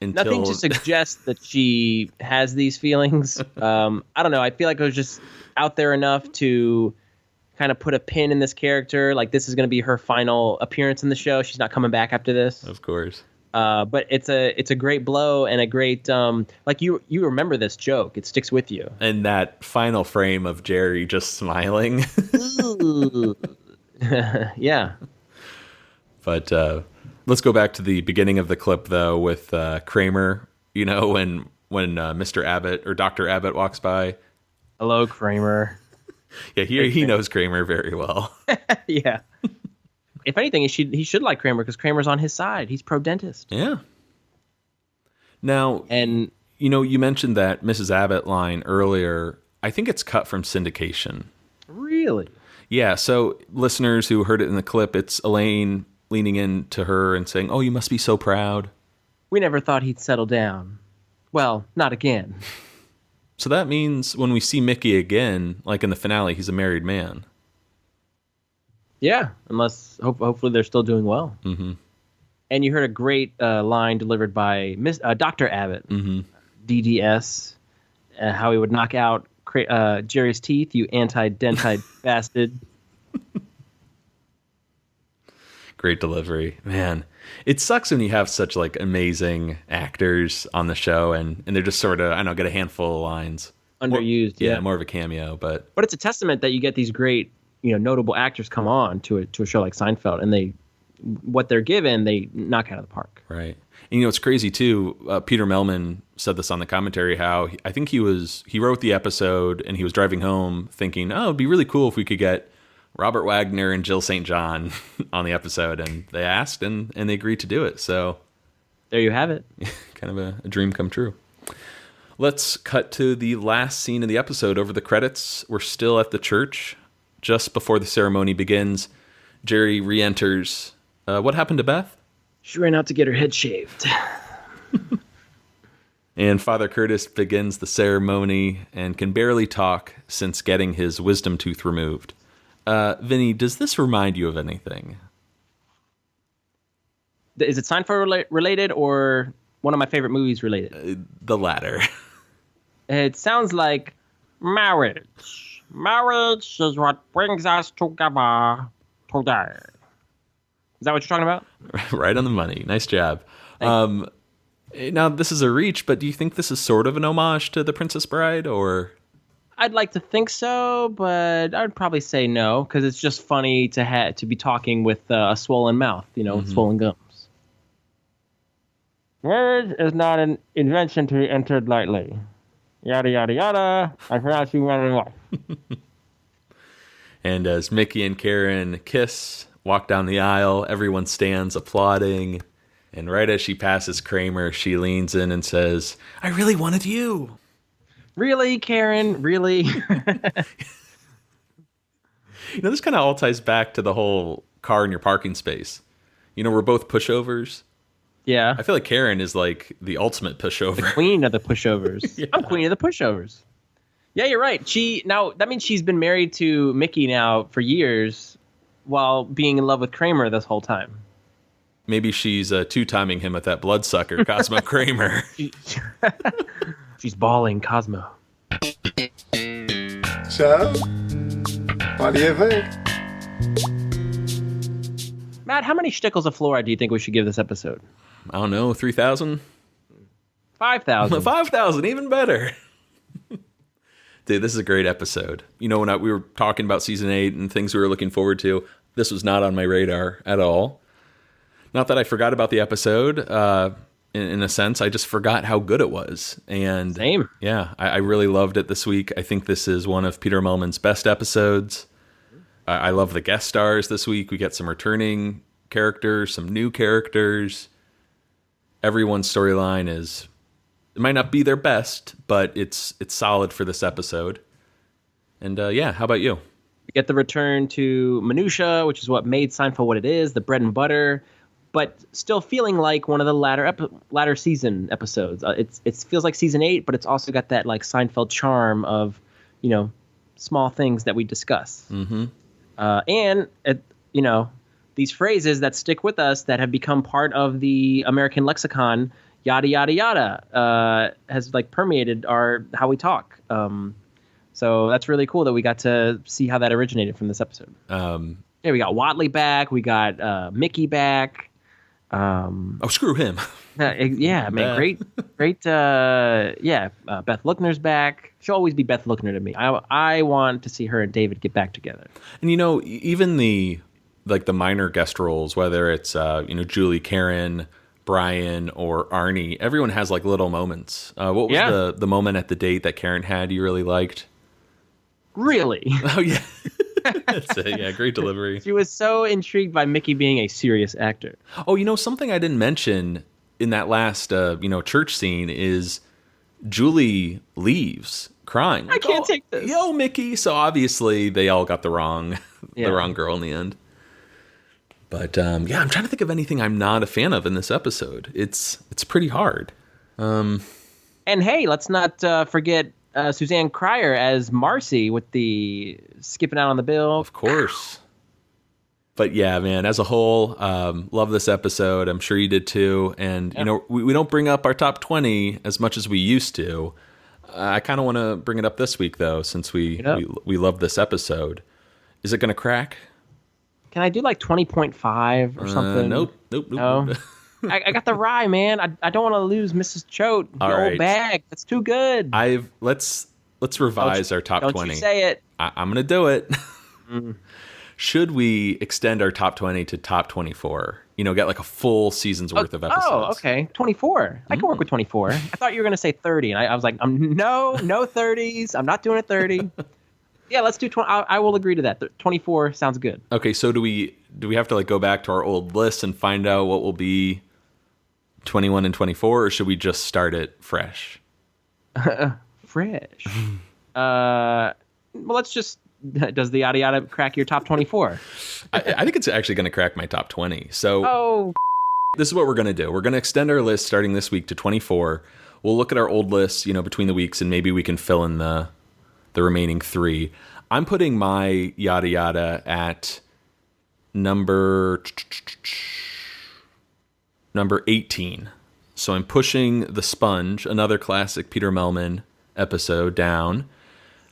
until... Nothing to suggest that she has these feelings. I don't know. I feel like it was just out there enough to kind of put a pin in this character. Like, this is going to be her final appearance in the show. She's not coming back after this. Of course. But it's a great blow and a great like you remember this joke. It sticks with you. And that final frame of Jerry just smiling. Yeah. But let's go back to the beginning of the clip though with Kramer. When Mr. Abbott or Dr. Abbott walks by. Hello, Kramer. Yeah, he knows Kramer very well. Yeah. If anything, he should like Kramer because Kramer's on his side. He's pro-dentist. Yeah. Now, and you mentioned that Mrs. Abbott line earlier. I think it's cut from syndication. Really? Yeah, so listeners who heard it in the clip, it's Elaine leaning into her and saying, "Oh, you must be so proud." We never thought he'd settle down. Well, not again. So that means when we see Mickey again, like in the finale, he's a married man. Yeah, unless hopefully they're still doing well. Mm-hmm. And you heard a great line delivered by Dr. Abbott, DDS, how he would knock out Jerry's teeth, you anti-dentite bastard. Great delivery. Man, it sucks when you have such amazing actors on the show and they're just sort of, get a handful of lines. Underused, yeah. More of a cameo, but it's a testament that you get these great, notable actors come on to a show like Seinfeld, and what they're given, they knock out of the park. Right. And it's crazy too. Peter Mellman said this on the commentary, how I think he wrote the episode and he was driving home thinking, oh, it'd be really cool if we could get Robert Wagner and Jill St. John on the episode. And they asked and they agreed to do it. So there you have it. Kind of a dream come true. Let's cut to the last scene of the episode. Over the credits, we're still at the church. Just before the ceremony begins, Jerry re-enters. What happened to Beth? She ran out to get her head shaved. And Father Curtis begins the ceremony and can barely talk since getting his wisdom tooth removed. Vinny, does this remind you of anything? Is it Seinfeld related or one of my favorite movies related? The latter. It sounds like marriage. Marriage is what brings us together today. Is that what you're talking about? Right on the money. Nice job. Now, this is a reach, but do you think this is sort of an homage to The Princess Bride, or? I'd like to think so, but I'd probably say no, because it's just funny to be talking with a swollen mouth, swollen gums. Marriage is not an invention to be entered lightly. Yada, yada, yada. I pronounce you man and wife. And as Mickey and Karen kiss, walk down the aisle, everyone stands applauding. And right as she passes Kramer, she leans in and says, "I really wanted you." Really, Karen? Really? This kind of all ties back to the whole car in your parking space. We're both pushovers. Yeah. I feel like Karen is like the ultimate pushover. The queen of the pushovers. Yeah. I'm queen of the pushovers. Yeah, you're right. That means she's been married to Mickey now for years while being in love with Kramer this whole time. Maybe she's two-timing him with that bloodsucker, Cosmo Kramer. She's balling Cosmo. So, what do you think? Matt, how many shtickles of fluoride do you think we should give this episode? I don't know, 3,000? 5,000. 5,000, even better. Dude, this is a great episode. When we were talking about season 8 and things we were looking forward to, this was not on my radar at all. Not that I forgot about the episode, in a sense. I just forgot how good it was. And same. Yeah, I really loved it this week. I think this is one of Peter Mellman's best episodes. I love the guest stars this week. We get some returning characters, some new characters. Everyone's storyline it might not be their best, but it's solid for this episode. And how about you? We get the return to minutia, which is what made Seinfeld what it is, the bread and butter, but still feeling like one of the latter season episodes. It feels like season 8, but it's also got that like Seinfeld charm of, small things that we discuss. Mm-hmm. And these phrases that stick with us that have become part of the American lexicon, yada, yada, yada, has like permeated how we talk. So that's really cool that we got to see how that originated from this episode. We got Watley back. We got Mickey back. Screw him. Yeah, man. Great. Beth Lookner's back. She'll always be Beth Lookner to me. I want to see her and David get back together. And even the minor guest roles, whether it's Julie, Karen, Brian, or Arnie, everyone has like little moments. What was the moment at the date that Karen had you really liked? Really? Oh yeah. That's it. Yeah, great delivery. She was so intrigued by Mickey being a serious actor. Oh, something I didn't mention in that last church scene is Julie leaves crying. I can't take this. Yo, Mickey. So obviously they all got the wrong girl in the end. But I'm trying to think of anything I'm not a fan of in this episode. It's pretty hard. And hey, let's not forget Suzanne Cryer as Marcy with the skipping out on the bill. Of course. But yeah, man, as a whole, love this episode. I'm sure you did too. And, we don't bring up our top 20 as much as we used to. I kind of want to bring it up this week, though, since we love this episode. Is it going to crack? Can I do like 20.5 or something? Nope. No? I got the rye, man. I don't want to lose Mrs. Choate. The old bag. That's too good. Let's revise our top 20. Don't you say it. I'm going to do it. Should we extend our top 20 to top 24? Get like a full season's worth of episodes. Oh, okay. 24. I can work with 24. I thought you were going to say 30. And I was like, no 30s. I'm not doing a 30. Yeah, let's do 20. I will agree to that. 24 sounds good. Okay, so do we have to like go back to our old list and find out what will be 21 and 24, or should we just start it fresh? Fresh. Well, let's just. Does the yada yada crack your top 24? I think it's actually going to crack my top 20. So this is what we're going to do. We're going to extend our list starting this week to 24. We'll look at our old lists, between the weeks, and maybe we can fill in the remaining 3. I'm putting my yada yada at number 18. So I'm pushing The Sponge, another classic Peter Melman episode, down.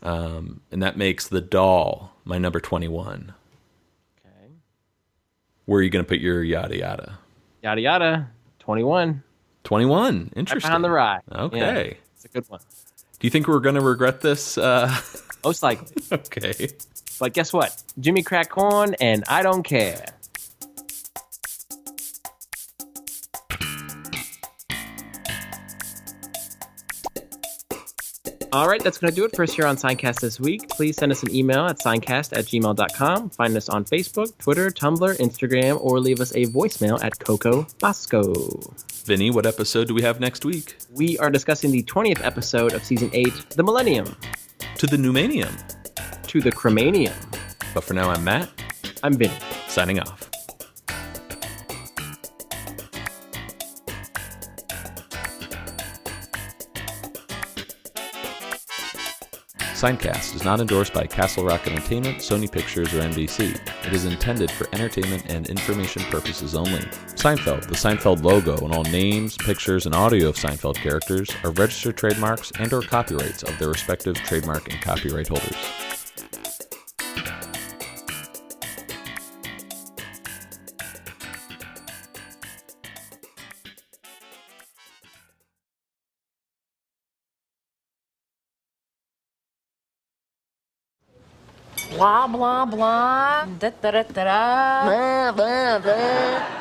And that makes The Doll my number 21. Okay. Where are you going to put your yada yada? Yada yada, 21. 21. Interesting. Right on the ride. Okay. Yeah, it's a good one. Do you think we're going to regret this? Most likely. Okay. But guess what? Jimmy cracked corn, and I don't care. All right, that's going to do it for us here on Seincast this week. Please send us an email at seincast@gmail.com. Find us on Facebook, Twitter, Tumblr, Instagram, or leave us a voicemail at Coco Bosco. Vinny, what episode do we have next week? We are discussing the 20th episode of Season 8, The Millennium. To the Pneumanium. To the Cremanium. But for now, I'm Matt. I'm Vinny. Signing off. Seincast is not endorsed by Castle Rock Entertainment, Sony Pictures, or NBC. It is intended for entertainment and information purposes only. Seinfeld, the Seinfeld logo, and all names, pictures, and audio of Seinfeld characters are registered trademarks and/or copyrights of their respective trademark and copyright holders. Blah, blah, blah. Da, da, da, da, da. Blah, blah, blah.